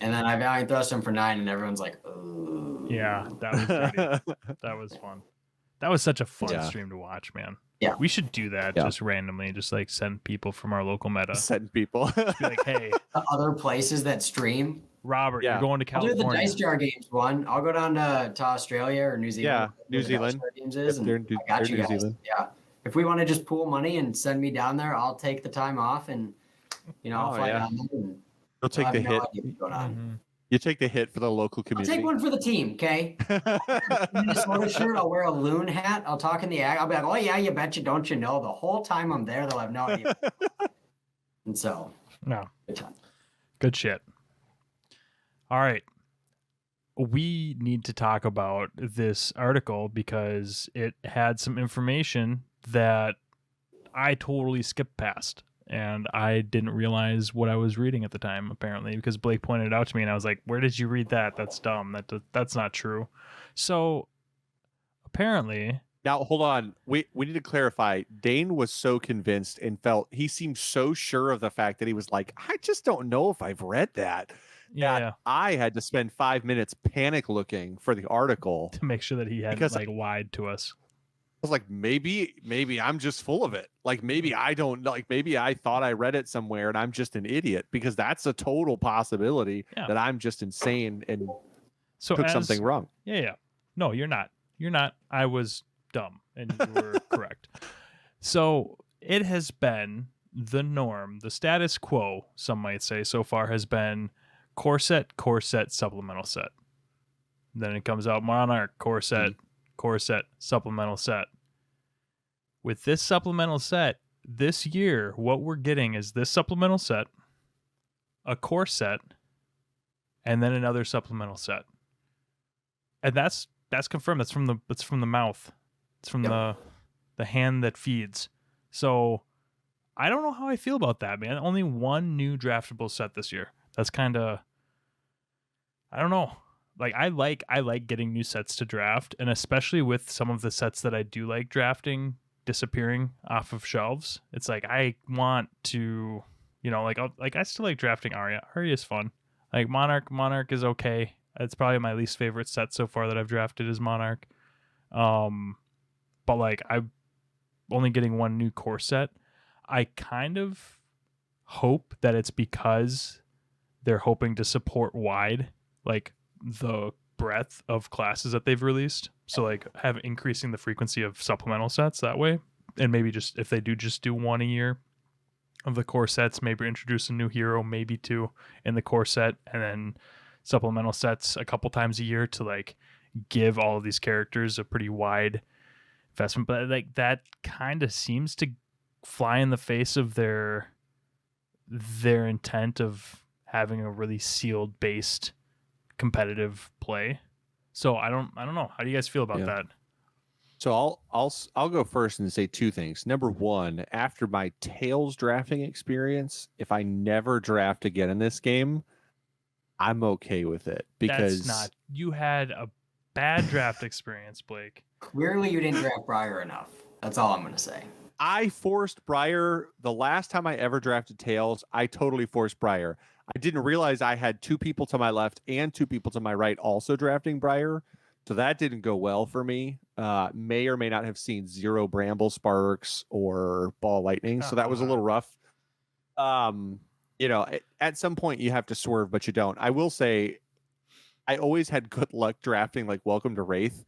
And then I Valiant Thrust him for 9 and everyone's like, oh. Yeah, that was pretty, that was fun. That was such a fun stream to watch, man. Yeah. We should do that just randomly, just like send people from our local meta. Send people. Be like, hey. Other places that stream. Robert, you're going to California. I'll do the Dice Jar Games one. I'll go down to Australia or New Zealand. Yeah, New Zealand. I got you guys. Zealand. Yeah. If we want to just pool money and send me down there, I'll take the time off and, I'll fly down there. You'll take the hit. You take the hit for the local community. I'll take one for the team, okay? Minnesota shirt. I'll wear a loon hat. I'll talk in the ag. I'll be like, oh, yeah, you betcha. Don't you know? The whole time I'm there, they'll have no idea. And so, good time. Good shit. All right. We need to talk about this article because it had some information that I totally skipped past. And I didn't realize what I was reading at the time, apparently, because Blake pointed it out to me, and I was like, where did you read that? That's dumb. That's not true. So, apparently... Now, hold on. We need to clarify. Dane was so convinced and he seemed so sure of the fact that he was like, I just don't know if I've read that. Yeah. I had to spend 5 minutes panic looking for the article. To make sure that he hadn't lied to us. I was like, maybe I'm just full of it. Like, maybe I don't like, maybe I thought I read it somewhere and I'm just an idiot, because that's a total possibility that I'm just insane and took something wrong. Yeah. No, you're not. I was dumb and you were correct. So it has been the norm, the status quo, some might say so far, has been core set, supplemental set. Then it comes out Monarch, core set, supplemental set. With this supplemental set, this year, what we're getting is this supplemental set, a core set, and then another supplemental set. And that's confirmed. That's from the mouth. It's from the hand that feeds. So I don't know how I feel about that, man. Only one new draftable set this year. That's kind of, I don't know. Like I like getting new sets to draft, and especially with some of the sets that I do like drafting disappearing off of shelves. It's like I want to, I still like drafting Arya. Arya is fun. Like Monarch is okay. It's probably my least favorite set so far that I've drafted is Monarch. But like I'm only getting one new core set. I kind of hope that it's because they're hoping to support wide, like the breadth of classes that they've released. So like have increasing the frequency of supplemental sets that way. And maybe just if they just do one a year of the core sets, maybe introduce a new hero, maybe 2 in the core set, and then supplemental sets a couple times a year to like give all of these characters a pretty wide investment. But like that kind of seems to fly in the face of their intent of having a really sealed based competitive play. So I don't know. How do you guys feel about that? So I'll go first and say 2 things. Number 1, after my Tails drafting experience, if I never draft again in this game, I'm okay with it, because you had a bad draft experience, Blake. Clearly you didn't draft Briar enough. That's all I'm going to say. I forced Briar the last time I ever drafted Tails. I totally forced Briar. I didn't realize I had 2 people to my left and 2 people to my right also drafting Briar. So that didn't go well for me. May or may not have seen 0 Bramble Sparks or Ball Lightning. So that was a little rough. At some point you have to swerve, but you don't. I will say I always had good luck drafting like Welcome to Wraith.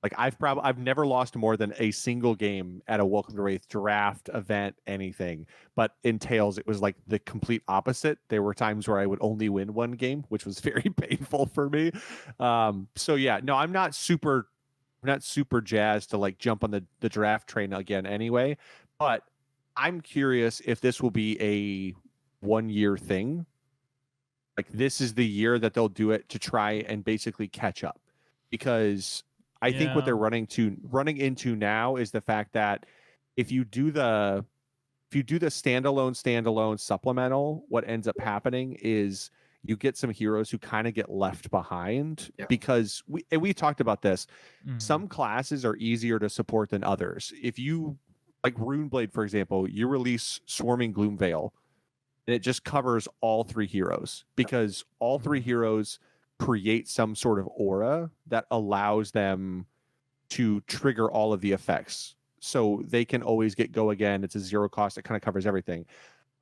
Like I've never lost more than a single game at a Welcome to Wraith draft, event, anything. But in Tails, it was like the complete opposite. There were times where I would only win 1 game, which was very painful for me. So yeah, no, I'm not super jazzed to like jump on the draft train again anyway. But I'm curious if this will be a 1-year thing. Like this is the year that they'll do it to try and basically catch up, because I think what they're running into now is the fact that if you do the standalone supplemental, what ends up happening is you get some heroes who kind of get left behind because we talked about this. Mm-hmm. Some classes are easier to support than others. If you like Runeblade, for example, you release Swarming Gloomveil, and it just covers all 3 heroes because all 3 heroes create some sort of aura that allows them to trigger all of the effects. So they can always get go again. It's a 0 cost. It kind of covers everything.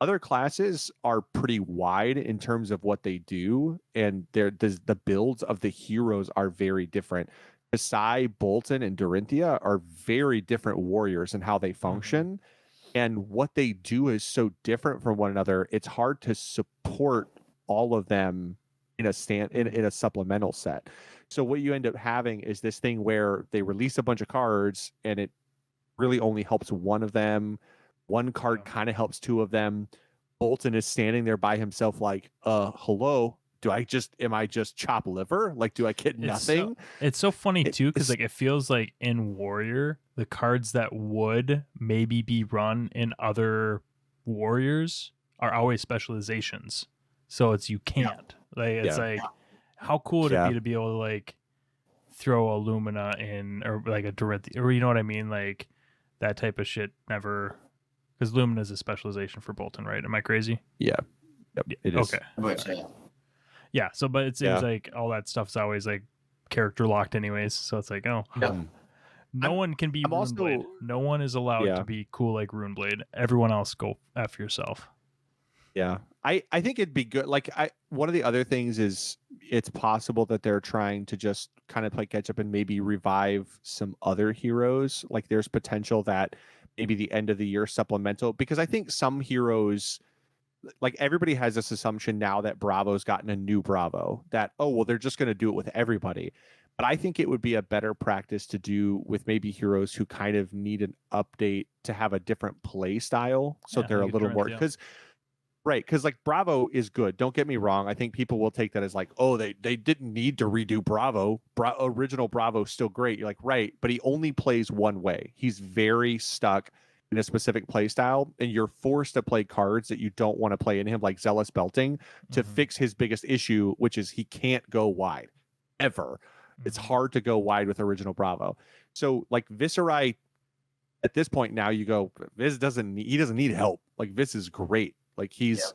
Other classes are pretty wide in terms of what they do, and the builds of the heroes are very different. Kasai, Bolton, and Dorinthia are very different warriors in how they function. Mm-hmm. And what they do is so different from one another. It's hard to support all of them in a supplemental set. So what you end up having is this thing where they release a bunch of cards and it really only helps one of them. One card kind of helps 2 of them. Bolton is standing there by himself like, hello, am I just chop liver? Like, do I get nothing? It's so funny too, because like it feels like in Warrior, the cards that would maybe be run in other warriors are always specializations. So it's you can't. Like how cool would it be to be able to like throw a Lumina in, or like a Dorinthia, or you know what I mean? Like that type of shit never, because Lumina is a specialization for Bolton, right? Am I crazy? Yeah. Yep, it is. Okay. Yeah. So, but it seems like all that stuff's always like character locked anyways. So it's like, no one can be Runeblade. No one is allowed to be cool like Runeblade. Everyone else go F yourself. Yeah. I think it'd be good. Like one of the other things is it's possible that they're trying to just kind of play catch up and maybe revive some other heroes. Like there's potential that maybe the end of the year supplemental, because I think some heroes, like everybody has this assumption now that Bravo's gotten a new Bravo, that, they're just going to do it with everybody. But I think it would be a better practice to do with maybe heroes who kind of need an update to have a different play style. So they're a little more, because like Bravo is good. Don't get me wrong. I think people will take that as like, they didn't need to redo Bravo. Original Bravo's still great. You're like, right, but he only plays one way. He's very stuck in a specific play style, and you're forced to play cards that you don't want to play in him, like Zealous Belting, to fix his biggest issue, which is he can't go wide ever. It's hard to go wide with original Bravo. So like Viserai, at this point now you go, Viz doesn't need help. Like Viz is great. Like he's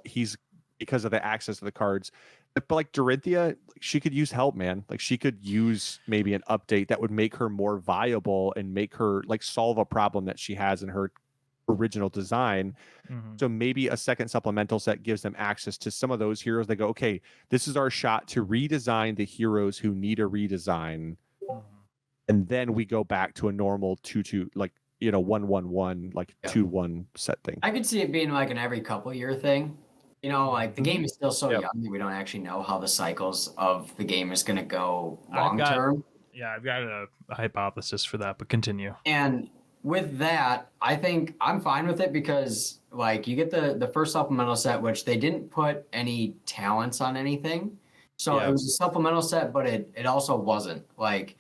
because of the access to the cards. But like Dorinthia, she could use help, man. Like she could use maybe an update that would make her more viable and make her like solve a problem that she has in her original design. So maybe a second supplemental set gives them access to some of those heroes. They go, okay, this is our shot to redesign the heroes who need a redesign. And then we go back to a normal 2-2, like, 1-1-1, like 2-1 set thing. I could see it being like an every couple year thing. Like the game is still so young that we don't actually know how the cycles of the game is going to go long term. Yeah, I've got a hypothesis for that, but continue. And with that, I think I'm fine with it because like you get the first supplemental set, which they didn't put any talents on anything. So it was a supplemental set, but it also wasn't like,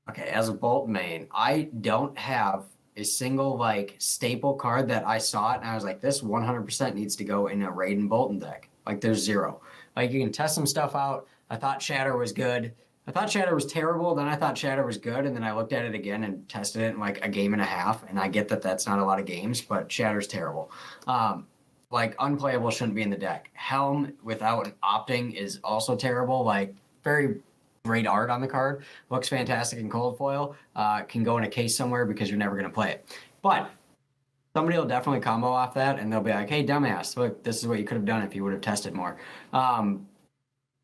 okay, as a Bolt main, I don't have a single like staple card that I saw it and I was like, this 100% needs to go in a Raiden Bolton deck. Like there's 0. Like you can test some stuff out. I thought Shatter was good. I thought Shatter was terrible. Then I thought Shatter was good, and then I looked at it again and tested it in like a game and a half. And I get that that's not a lot of games, but Shatter's terrible. Like unplayable shouldn't be in the deck. Helm without an opting is also terrible. Like very great art on the card, looks fantastic in cold foil. Can go in a case somewhere because you're never going to play it. But somebody will definitely combo off that, and they'll be like, "Hey, dumbass! Look, this is what you could have done if you would have tested more."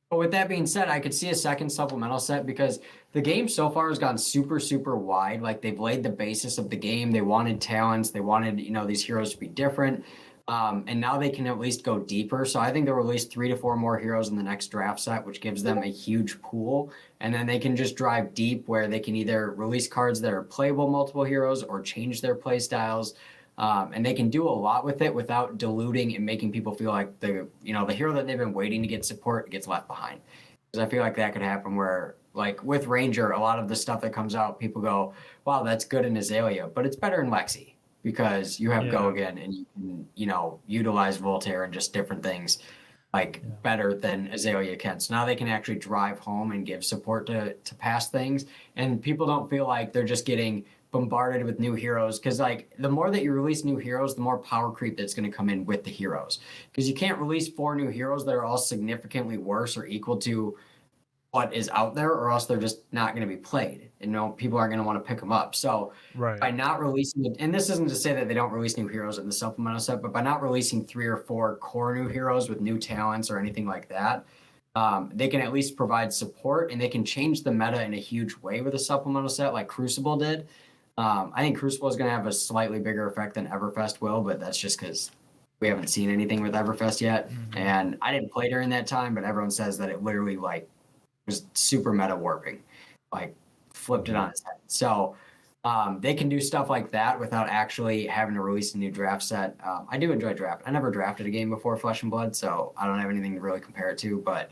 But with that being said, I could see a second supplemental set because the game so far has gone super, super wide. Like they've laid the basis of the game. They wanted talents. They wanted, these heroes to be different. And now they can at least go deeper. So I think they'll release 3 to 4 more heroes in the next draft set, which gives them a huge pool. And then they can just drive deep where they can either release cards that are playable multiple heroes or change their play styles. And they can do a lot with it without diluting and making people feel like the hero that they've been waiting to get support gets left behind. Because I feel like that could happen where, like with Ranger, a lot of the stuff that comes out, people go, "Wow, that's good in Azalea," but it's better in Lexi because you have Go Again and you can, utilize Voltaire and just different things better than Azalea can. So now they can actually drive home and give support to past things, and people don't feel like they're just getting bombarded with new heroes, because like the more that you release new heroes, the more power creep that's going to come in with the heroes, because you can't release 4 new heroes that are all significantly worse or equal to what is out there, or else they're just not going to be played, and people aren't going to want to pick them up. So by not releasing it, and this isn't to say that they don't release new heroes in the supplemental set, but by not releasing 3 or 4 core new heroes with new talents or anything like that, they can at least provide support, and they can change the meta in a huge way with a supplemental set like Crucible did. I think Crucible is going to have a slightly bigger effect than Everfest will, but that's just because we haven't seen anything with Everfest yet. Mm-hmm. And I didn't play during that time, but everyone says that it literally was super meta warping, flipped it on its head. So they can do stuff like that without actually having to release a new draft set. I do enjoy draft. I never drafted a game before Flesh and Blood, so I don't have anything to really compare it to, but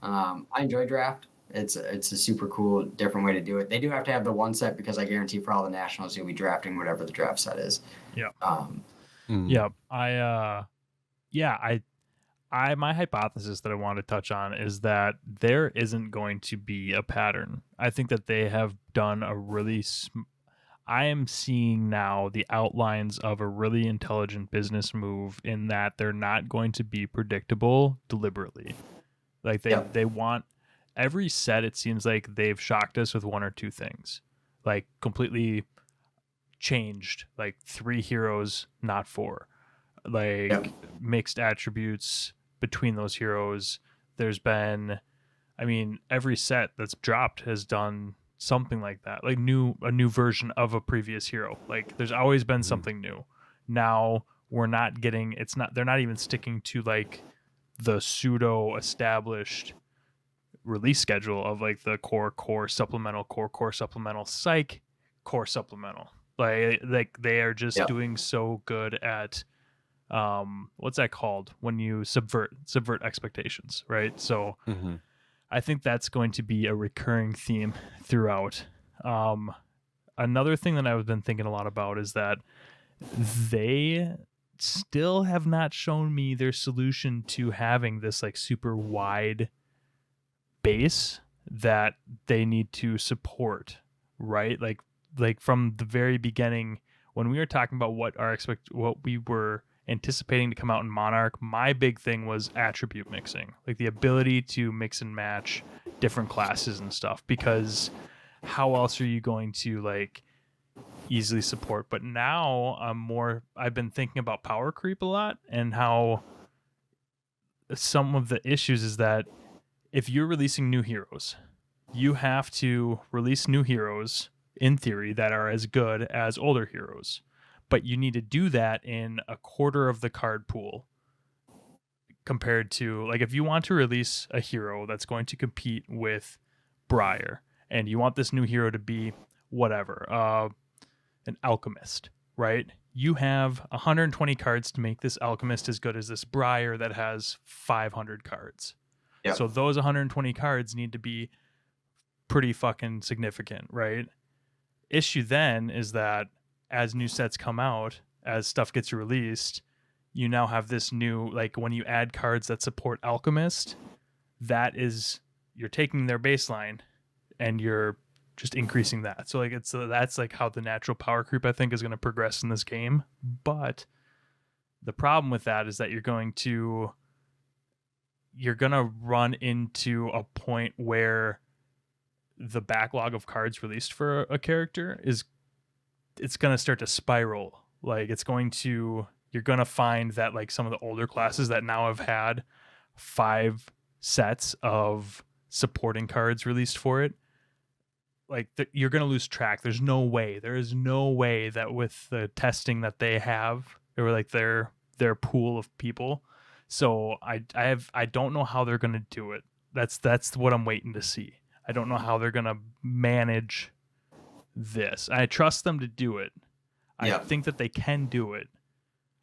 I enjoy draft. It's a super cool, different way to do it. They do have to have the one set because I guarantee for all the nationals you'll be drafting whatever the draft set is. Yeah. Yeah. My hypothesis that I want to touch on is that there isn't going to be a pattern. I think that they have done a really. I am seeing now the outlines of a really intelligent business move in that they're not going to be predictable deliberately. Like they want. Every set, it seems like they've shocked us with 1 or 2 things, like completely changed, like 3 heroes, not 4, mixed attributes between those heroes. There's been, every set that's dropped has done something like that, like a new version of a previous hero. Like there's always been something new. Now we're not getting, they're not even sticking to like the pseudo established release schedule of like the core supplemental psych core supplemental. Like they are just doing so good at what's that called when you subvert expectations, right? So I think that's going to be a recurring theme throughout. Another thing that I've been thinking a lot about is that they still have not shown me their solution to having this like super wide base that they need to support, right? Like from the very beginning when we were talking about what we were anticipating to come out in Monarch, my big thing was attribute mixing, like the ability to mix and match different classes and stuff, because how else are you going to like easily support? But now I've been thinking about power creep a lot, and how some of the issues is that if you're releasing new heroes, you have to release new heroes, in theory, that are as good as older heroes. But you need to do that in a quarter of the card pool compared to, like, if you want to release a hero that's going to compete with Briar, and you want this new hero to be whatever, an alchemist, right? You have 120 cards to make this alchemist as good as this Briar that has 500 cards. Yep. So those 120 cards need to be pretty fucking significant, right? Issue then is that as new sets come out, as stuff gets released, you now have this new, like when you add cards that support Alchemist, that is, you're taking their baseline and you're just increasing that. So like that's like how the natural power creep I think is going to progress in this game. But the problem with that is that you're going to run into a point where the backlog of cards released for a character it's going to start to spiral. Like you're going to find that like some of the older classes that now have had 5 sets of supporting cards released for it, like you're going to lose track. There is no way that with the testing that they have, or like their pool of people. So I don't know how they're going to do it. That's what I'm waiting to see. I don't know how they're going to manage this. I trust them to do it. I think that they can do it.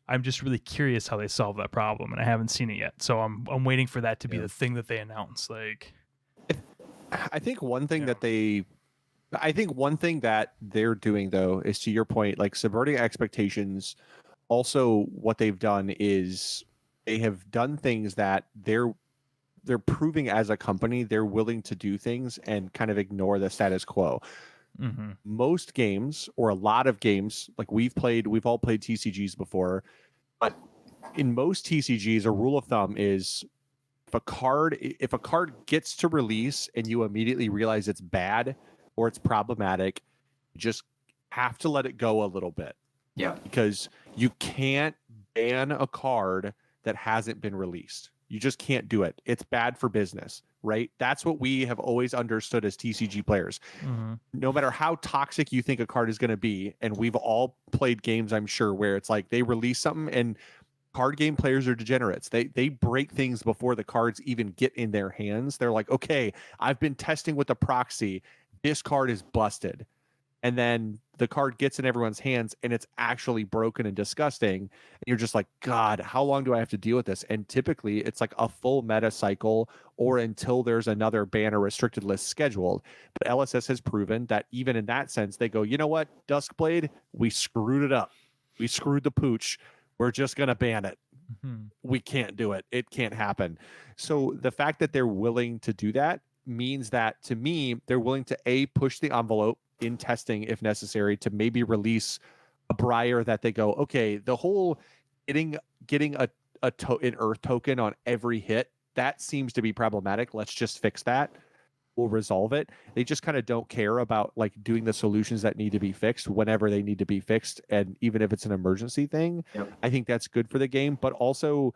I'm just really curious how they solve that problem, and I haven't seen it yet. So I'm waiting for that to be the thing that they announce. Like, I think one thing that they're doing though is, to your point, like subverting expectations. Also, what they've done is they have done things that they're proving as a company they're willing to do things and kind of ignore the status quo. Mm-hmm. Most games, or a lot of games, like we've all played TCGs before, but in most TCGs, a rule of thumb is if a card gets to release and you immediately realize it's bad or it's problematic, you just have to let it go a little bit. Yeah. Because you can't ban a card that hasn't been released. You just can't do it. It's bad for business, right? That's what we have always understood as TCG players. Mm-hmm. No matter how toxic you think a card is going to be, and we've all played games, I'm sure, where it's like they release something and card game players are degenerates. They break things before the cards even get in their hands. They're like, okay, I've been testing with the proxy. This card is busted. And then the card gets in everyone's hands and it's actually broken and disgusting. And you're just like, God, how long do I have to deal with this? And typically it's like a full meta cycle, or until there's another ban or restricted list scheduled. But LSS has proven that even in that sense, they go, you know what, Duskblade, we screwed it up. We screwed the pooch. We're just going to ban it. Mm-hmm. We can't do it. It can't happen. So the fact that they're willing to do that means that, to me, they're willing to push the envelope in testing if necessary, to maybe release a Briar that they go, okay, the whole getting an Earth token on every hit, that seems to be problematic. Let's just fix that. We'll resolve it. They just kind of don't care about like doing the solutions that need to be fixed whenever they need to be fixed, and even if it's an emergency thing. Yep. I think that's good for the game, but also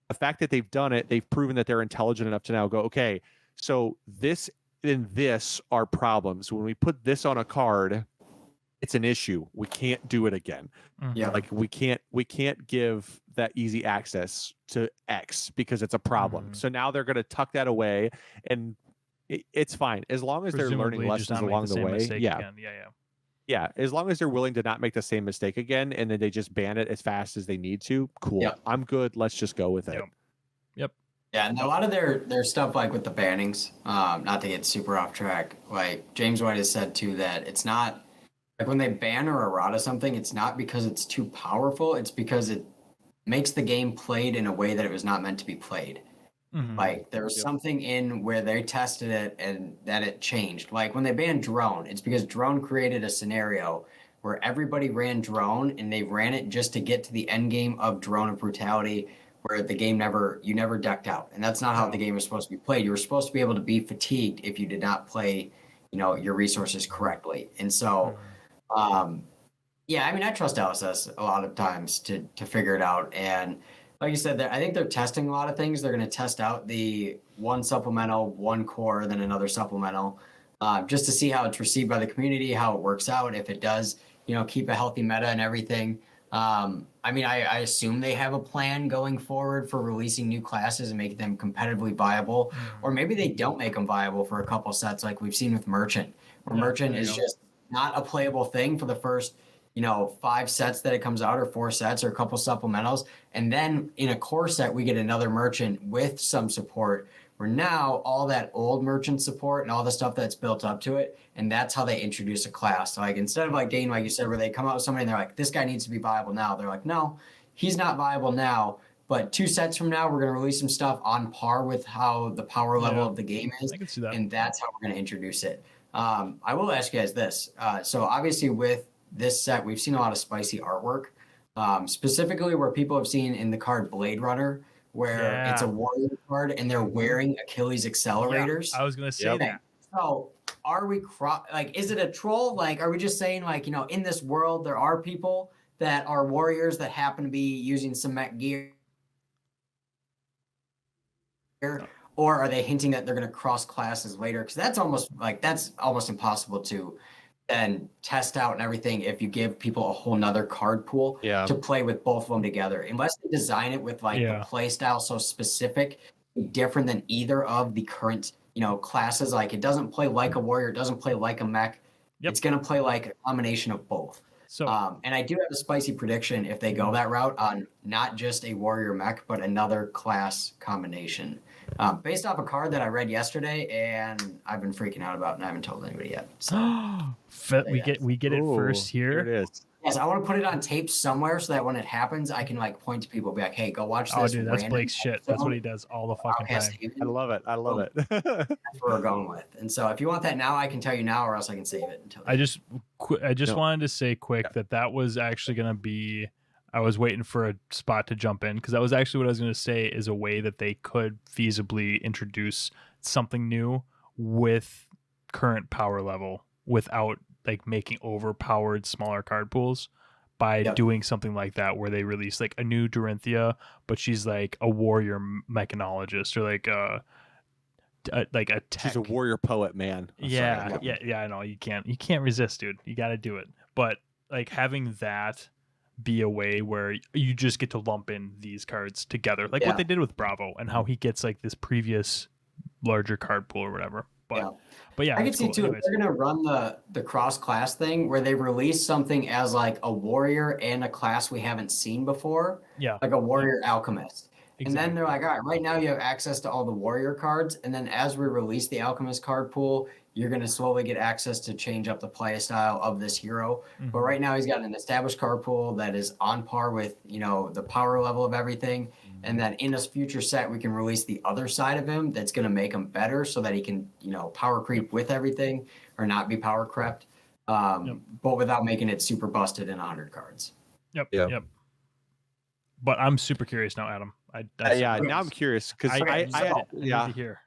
the fact that they've done it, they've proven that they're intelligent enough to now go, okay, so this and this are problems. When we put this on a card, it's an issue. We can't do it again. Mm-hmm. Yeah, like we can't give that easy access to X because it's a problem. Mm-hmm. So now they're going to tuck that away, and it's fine as long as they're learning lessons along the way. Yeah. As long as they're willing to not make the same mistake again, and then they just ban it as fast as they need to. Cool. Yep. I'm good. Let's just go with it. Yep. Yeah, and a lot of their stuff, like with the bannings, not to get super off track, like James White has said too, that it's not like when they ban or errata something, it's not because it's too powerful, it's because it makes the game played in a way that it was not meant to be played. Mm-hmm. Like there was something in where they tested it and that it changed. Like when they banned drone, it's because drone created a scenario where everybody ran drone and they ran it just to get to the end game of Drone of Brutality, where the game you never decked out. And that's not how the game was supposed to be played. You were supposed to be able to be fatigued if you did not play, your resources correctly. And so, yeah, I mean, I trust LSS a lot of times to figure it out. And like you said, I think they're testing a lot of things. They're going to test out the one supplemental, one core, then another supplemental, just to see how it's received by the community, how it works out, if it does, keep a healthy meta and everything. I mean, I assume they have a plan going forward for releasing new classes and making them competitively viable, or maybe they don't make them viable for a couple sets, like we've seen with Merchant, where Merchant is just not a playable thing for the first, 5 sets that it comes out, or 4 sets, or a couple supplementals, and then in a core set we get another Merchant with some support, where now all that old Merchant support and all the stuff that's built up to it, and that's how they introduce a class. So like instead of like Dane, like you said, where they come out with somebody and they're like, this guy needs to be viable now, they're like, no, he's not viable now, but 2 sets from now we're going to release some stuff on par with how the power level of the game is. I can see that. And that's how we're going to introduce it. I will ask you guys this. So obviously with this set, we've seen a lot of spicy artwork, specifically where people have seen in the card Blade Runner, where it's a warrior card and they're wearing Achilles accelerators. Yeah, I was going to say that. So are we is it a troll? Like, are we just saying like, in this world, there are people that are warriors that happen to be using some mech gear? Or are they hinting that they're going to cross classes later? Because that's almost impossible to then test out and everything if you give people a whole nother card pool to play with both of them together. Unless they design it with the play style so specific, different than either of the current classes. Like, it doesn't play like a warrior, it doesn't play like a mech. It's going to play like a combination of both. So, and I do have a spicy prediction if they go that route on not just a warrior mech, but another class combination. Based off a card that I read yesterday, and I've been freaking out about, and I haven't told anybody yet. So, we get it first here. It is. Yes, I want to put it on tape somewhere so that when it happens, I can point to people, and be like, "Hey, go watch this." Oh, dude, that's Blake's shit. That's what he does all the fucking time. I love it. That's what we're going with. And so, if you want that now, I can tell you now, or else I can save it until. I just wanted to say quick that was actually going to be. I was waiting for a spot to jump in because that was actually what I was going to say is a way that they could feasibly introduce something new with current power level without making overpowered smaller card pools by doing something like that where they release a new Dorinthia, but she's a warrior mechanologist or a tech. She's a warrior poet, man. Yeah, I know. You can't resist, dude. You got to do it. But having that be a way where you just get to lump in these cards together, what they did with Bravo and how he gets this previous larger card pool or whatever. But yeah, I can see too. If they're gonna run the cross class thing where they release something as a warrior and a class we haven't seen before, like a warrior alchemist. Exactly. And then they're like, all right, right now you have access to all the warrior cards, and then as we release the alchemist card pool, you're going to slowly get access to change up the play style of this hero. Mm-hmm. But right now he's got an established card pool that is on par with, the power level of everything. Mm-hmm. And then in a future set, we can release the other side of him that's going to make him better so that he can, power creep with everything or not be power crept, but without making it super busted in 100 cards. Yep. But I'm super curious now, Adam. Now I'm curious because I need to hear.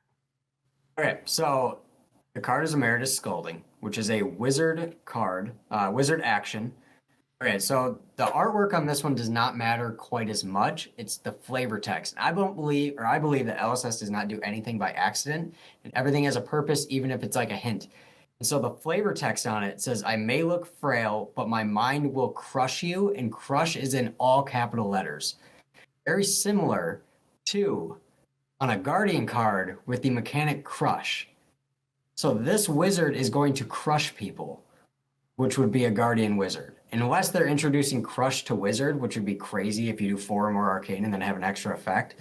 Okay, so the card is Emeritus Scolding, which is a wizard card, wizard action. Okay, so the artwork on this one does not matter quite as much. It's the flavor text. I believe that LSS does not do anything by accident, and everything has a purpose, even if it's a hint. And so the flavor text on it says, "I may look frail, but my mind will crush you," and crush is in all capital letters. Very similar to on a Guardian card with the mechanic Crush. So this wizard is going to crush people, which would be a Guardian wizard. Unless they're introducing Crush to Wizard, which would be crazy if you do 4 or more Arcane and then have an extra effect.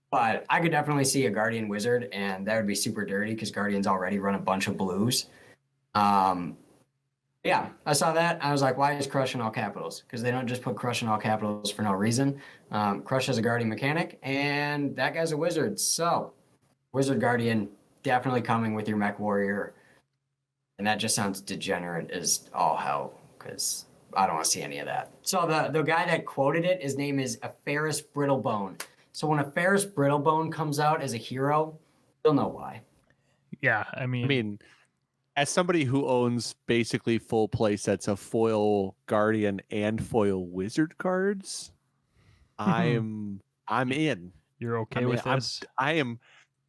But I could definitely see a Guardian wizard, and that would be super dirty because Guardians already run a bunch of blues. Yeah, I saw that. I was like, why is Crush in all capitals? Because they don't just put Crush in all capitals for no reason. Crush has a Guardian mechanic, and that guy's a wizard. So, Wizard Guardian, definitely coming with your mech warrior. And that just sounds degenerate as all hell, because I don't want to see any of that. So the guy that quoted it, his name is Aferis Brittlebone. So when Aferis Brittlebone comes out as a hero, you'll know why. Yeah, I mean, as somebody who owns basically full play sets of foil Guardian and foil Wizard cards, I'm in. You're okay with this? I am.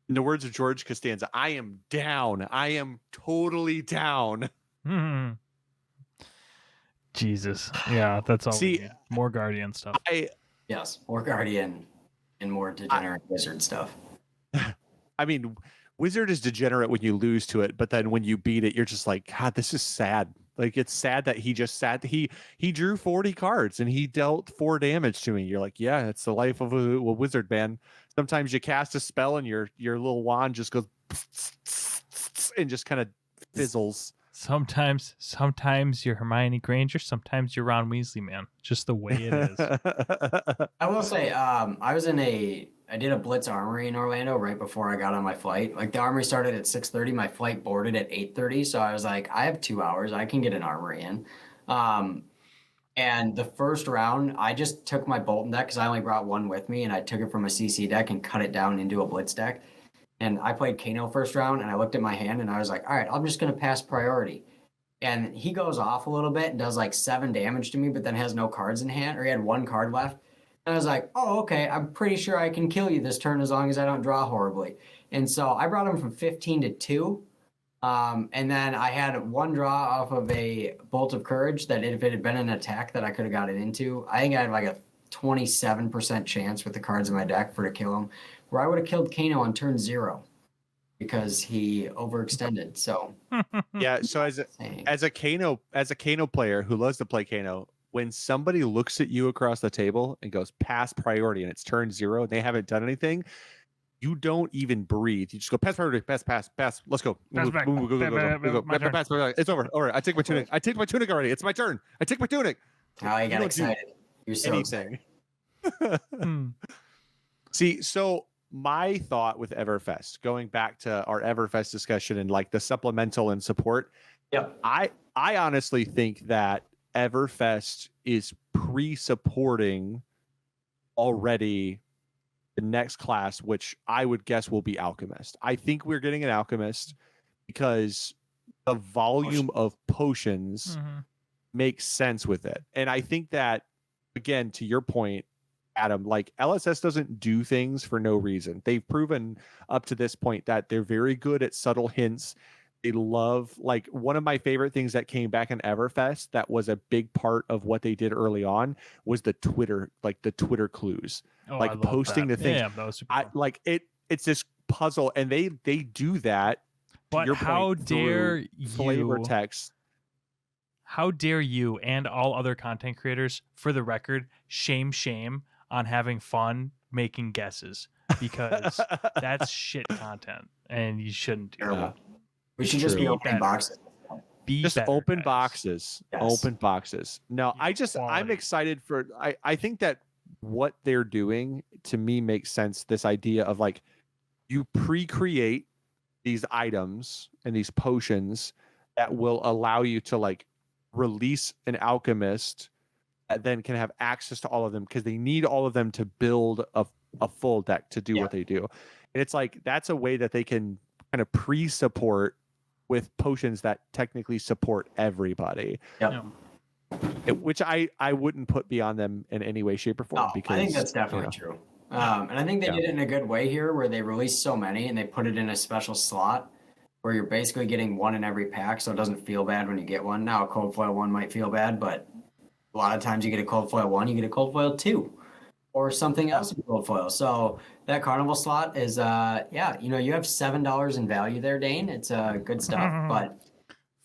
In the words of George Costanza, I am down. I am totally down. Mm-hmm. Jesus. Yeah, that's all. See, more Guardian stuff. Yes, more Guardian and more degenerate Wizard stuff. I mean, Wizard is degenerate when you lose to it, but then when you beat it, you're just like, God, this is sad. It's sad that he just sat. He drew 40 cards and he dealt 4 damage to me. You're like, yeah, it's the life of a wizard, man. Sometimes you cast a spell and your little wand just goes and just kind of fizzles. Sometimes you're Hermione Granger, sometimes you're Ron Weasley, man. Just the way it is. I will say, I did a Blitz Armory in Orlando right before I got on my flight. Like the Armory started at 6:30, my flight boarded at 8:30, so I was like, I have 2 hours, I can get an Armory in. And the first round, I just took my Bolton deck because I only brought one with me, and I took it from a CC deck and cut it down into a Blitz deck. And I played Kano first round, and I looked at my hand, and I was like, all right, I'm just going to pass priority. And he goes off a little bit and does like 7 damage to me, but then has no cards in hand, or he had 1 card left. And I was like, oh, okay, I'm pretty sure I can kill you this turn as long as I don't draw horribly. And so I brought him from 15 to 2. And then I had 1 draw off of a Bolt of Courage that if it had been an attack that I could have got it into, I think I had like a 27% chance with the cards in my deck for to kill him, where I would have killed Kano on turn 0 because he overextended. So yeah, so as a Kano player who loves to play Kano, when somebody looks at you across the table and goes pass priority and it's turn 0 and they haven't done anything, you don't even breathe. You just go pass priority, pass. Let's go. Go. Pass. It's over. All right, I take my tunic. Already. It's my turn. I take my tunic. Oh, you got excited. You're so anything. See, so my thought with Everfest, going back to our Everfest discussion and like the supplemental and support, I honestly think that Everfest is pre-supporting already the next class, which I would guess will be Alchemist. I think we're getting an Alchemist because the volume of potions makes sense with it. And I think that, again, to your point, Adam, like LSS doesn't do things for no reason. They've proven up to this point that they're very good at subtle hints. They love, like, one of my favorite things that came back in Everfest that was a big part of what they did early on was the Twitter clues, like posting the things. Yeah, that was super cool. Like it's this puzzle, and they do that. But how dare you? Flavor text. How dare you and all other content creators, for the record, shame on having fun making guesses, because that's shit content and you shouldn't do that. We should just be opening boxes. Just open boxes. Yes. Open boxes. No, I'm excited for. I think that what they're doing to me makes sense. This idea of like you pre-create these items and these potions that will allow you to like release an alchemist that then can have access to all of them, because they need all of them to build a full deck to do what they do. And it's like that's a way that they can kind of pre-support with potions that technically support everybody. Which I wouldn't put beyond them in any way, shape, or form. Because I think that's definitely true. And I think they did it in a good way here, where they released so many and they put it in a special slot where you're basically getting one in every pack, so it doesn't feel bad when you get one. Now a cold foil 1 might feel bad, but a lot of times you get a cold foil 1, you get a cold foil 2. Or something else in cold foil. So that carnival slot is you have $7 in value there, Dane. It's good stuff. But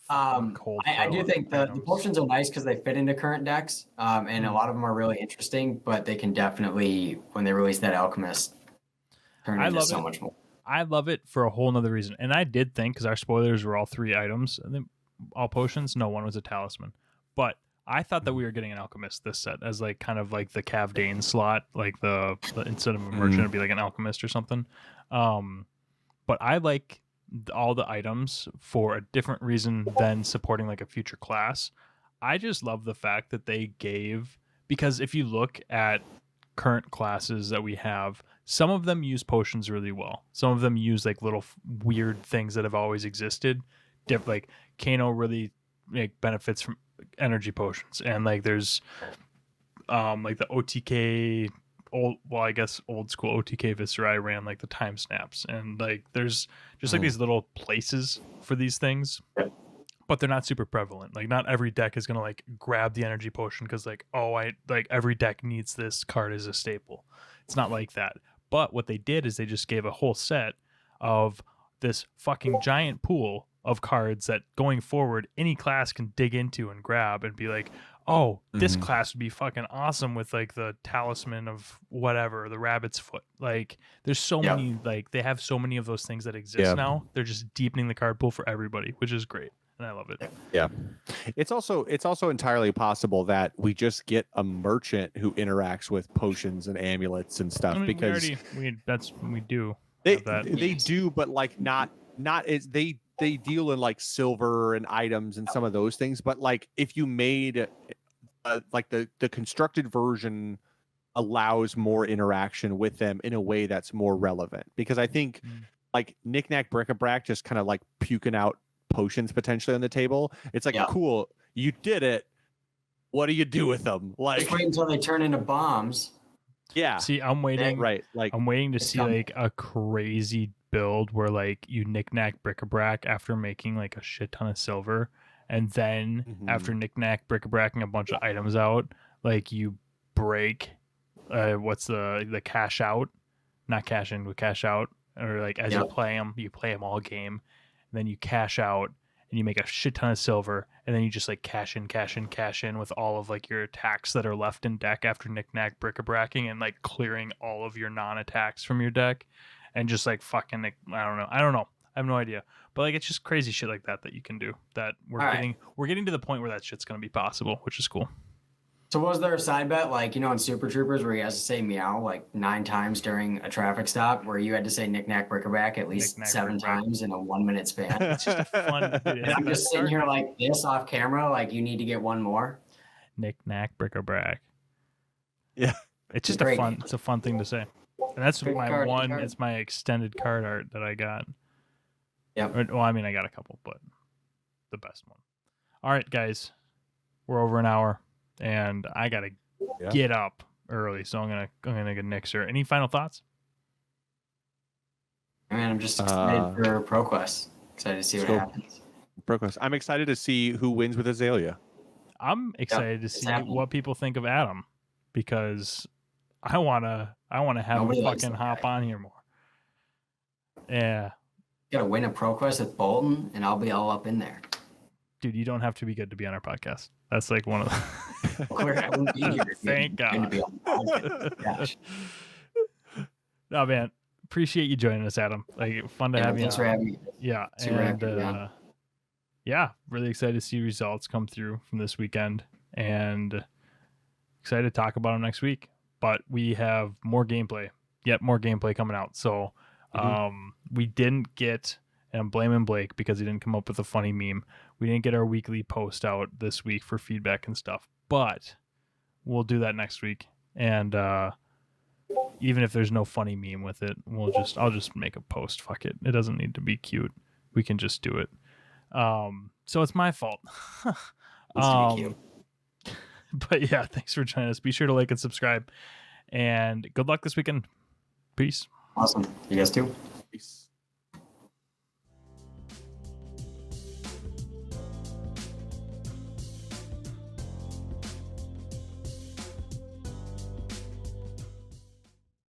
I do think the potions are nice because they fit into current decks, and a lot of them are really interesting. But they can definitely, when they release that alchemist, turn into so much more. I love it for a whole nother reason. And I did think, because our spoilers were all 3 items, and then all potions. No, one was a talisman. But I thought that we were getting an alchemist this set as like kind of like the Cavdane slot, like the instead of a merchant, it'd be like an alchemist or something. But I like all the items for a different reason than supporting like a future class. I just love the fact that they gave, because if you look at current classes that we have, some of them use potions really well. Some of them use like little weird things that have always existed. Like Kano really benefits from energy potions, and like there's like the OTK old school OTK Viscera I ran, like the time snaps, and like there's just like these little places for these things, but they're not super prevalent. Like not every deck is gonna like grab the energy potion because like every deck needs this card as a staple. It's not like that. But what they did is they just gave a whole set of this fucking giant pool of cards that going forward any class can dig into and grab and be like, oh, this class would be fucking awesome with like the talisman of whatever, the rabbit's foot. Like there's so many, like they have so many of those things that exist now. They're just deepening the card pool for everybody, which is great. and I love it. Yeah. It's also entirely possible that we just get a merchant who interacts with potions and amulets and stuff, because we do. They do, but like not as they deal in like silver and items and some of those things. But like if you made like the constructed version allows more interaction with them in a way that's more relevant, because I think like Knick-Knack Brick-a-Brack just kind of like puking out potions potentially on the table. It's like, cool, you did it. What do you do with them? Like, just wait until they turn into bombs. Yeah. See, I'm waiting. Right. Like, I'm waiting to see like a crazy build where like you Knick-Knack Brick-a-Brack after making like a shit ton of silver, and then after Knick-Knack Brick-a-Bracking a bunch of items out, like you break what's the cash out, not cash in, but cash out, or like as you play them all game, and then you cash out and you make a shit ton of silver, and then you just like cash in with all of like your attacks that are left in deck after Knick-Knack Brick-a-Bracking, and like clearing all of your non-attacks from your deck, and just like fucking I don't know, I have no idea, but like it's just crazy shit like that you can do. That we're getting to the point where that shit's gonna be possible, which is cool. So was there a side bet, like, you know, in Super Troopers where he has to say meow like 9 times during a traffic stop, where you had to say Knick-Knack Brick-a-Brack at least 7 times in a 1-minute span? It's just a fun. And I'm just sitting here like this off camera, like you need to get one more. Knick-Knack Brick-a-Brack. Yeah, it's just It's a fun thing to say, and that's my one. It's my extended card art that I got. Yep. Well, I mean, I got a couple, but the best one. All right, guys, we're over an hour. And I gotta get up early, so I'm gonna get Nixer. Any final thoughts? Man, I'm just excited for ProQuest. Excited to see what happens. ProQuest. I'm excited to see who wins with Azalea. I'm excited to see what people think of Adam, because I wanna have him fucking hop on here more. Yeah. You gotta win a ProQuest with Bolton, and I'll be all up in there. Dude, you don't have to be good to be on our podcast. That's like one of the. I wouldn't be here. Thank God. No, man, appreciate you joining us, Adam. Like, fun to have you. Thanks for having me. Yeah, and really excited to see results come through from this weekend, and excited to talk about them next week. But we have more gameplay coming out. So, we didn't get. And I'm blaming Blake because he didn't come up with a funny meme. We didn't get our weekly post out this week for feedback and stuff, but we'll do that next week. And even if there's no funny meme with it, I'll just make a post. Fuck it. It doesn't need to be cute. We can just do it. So it's my fault. But yeah, thanks for joining us. Be sure to like and subscribe, and good luck this weekend. Peace. Awesome. You guys too. Peace.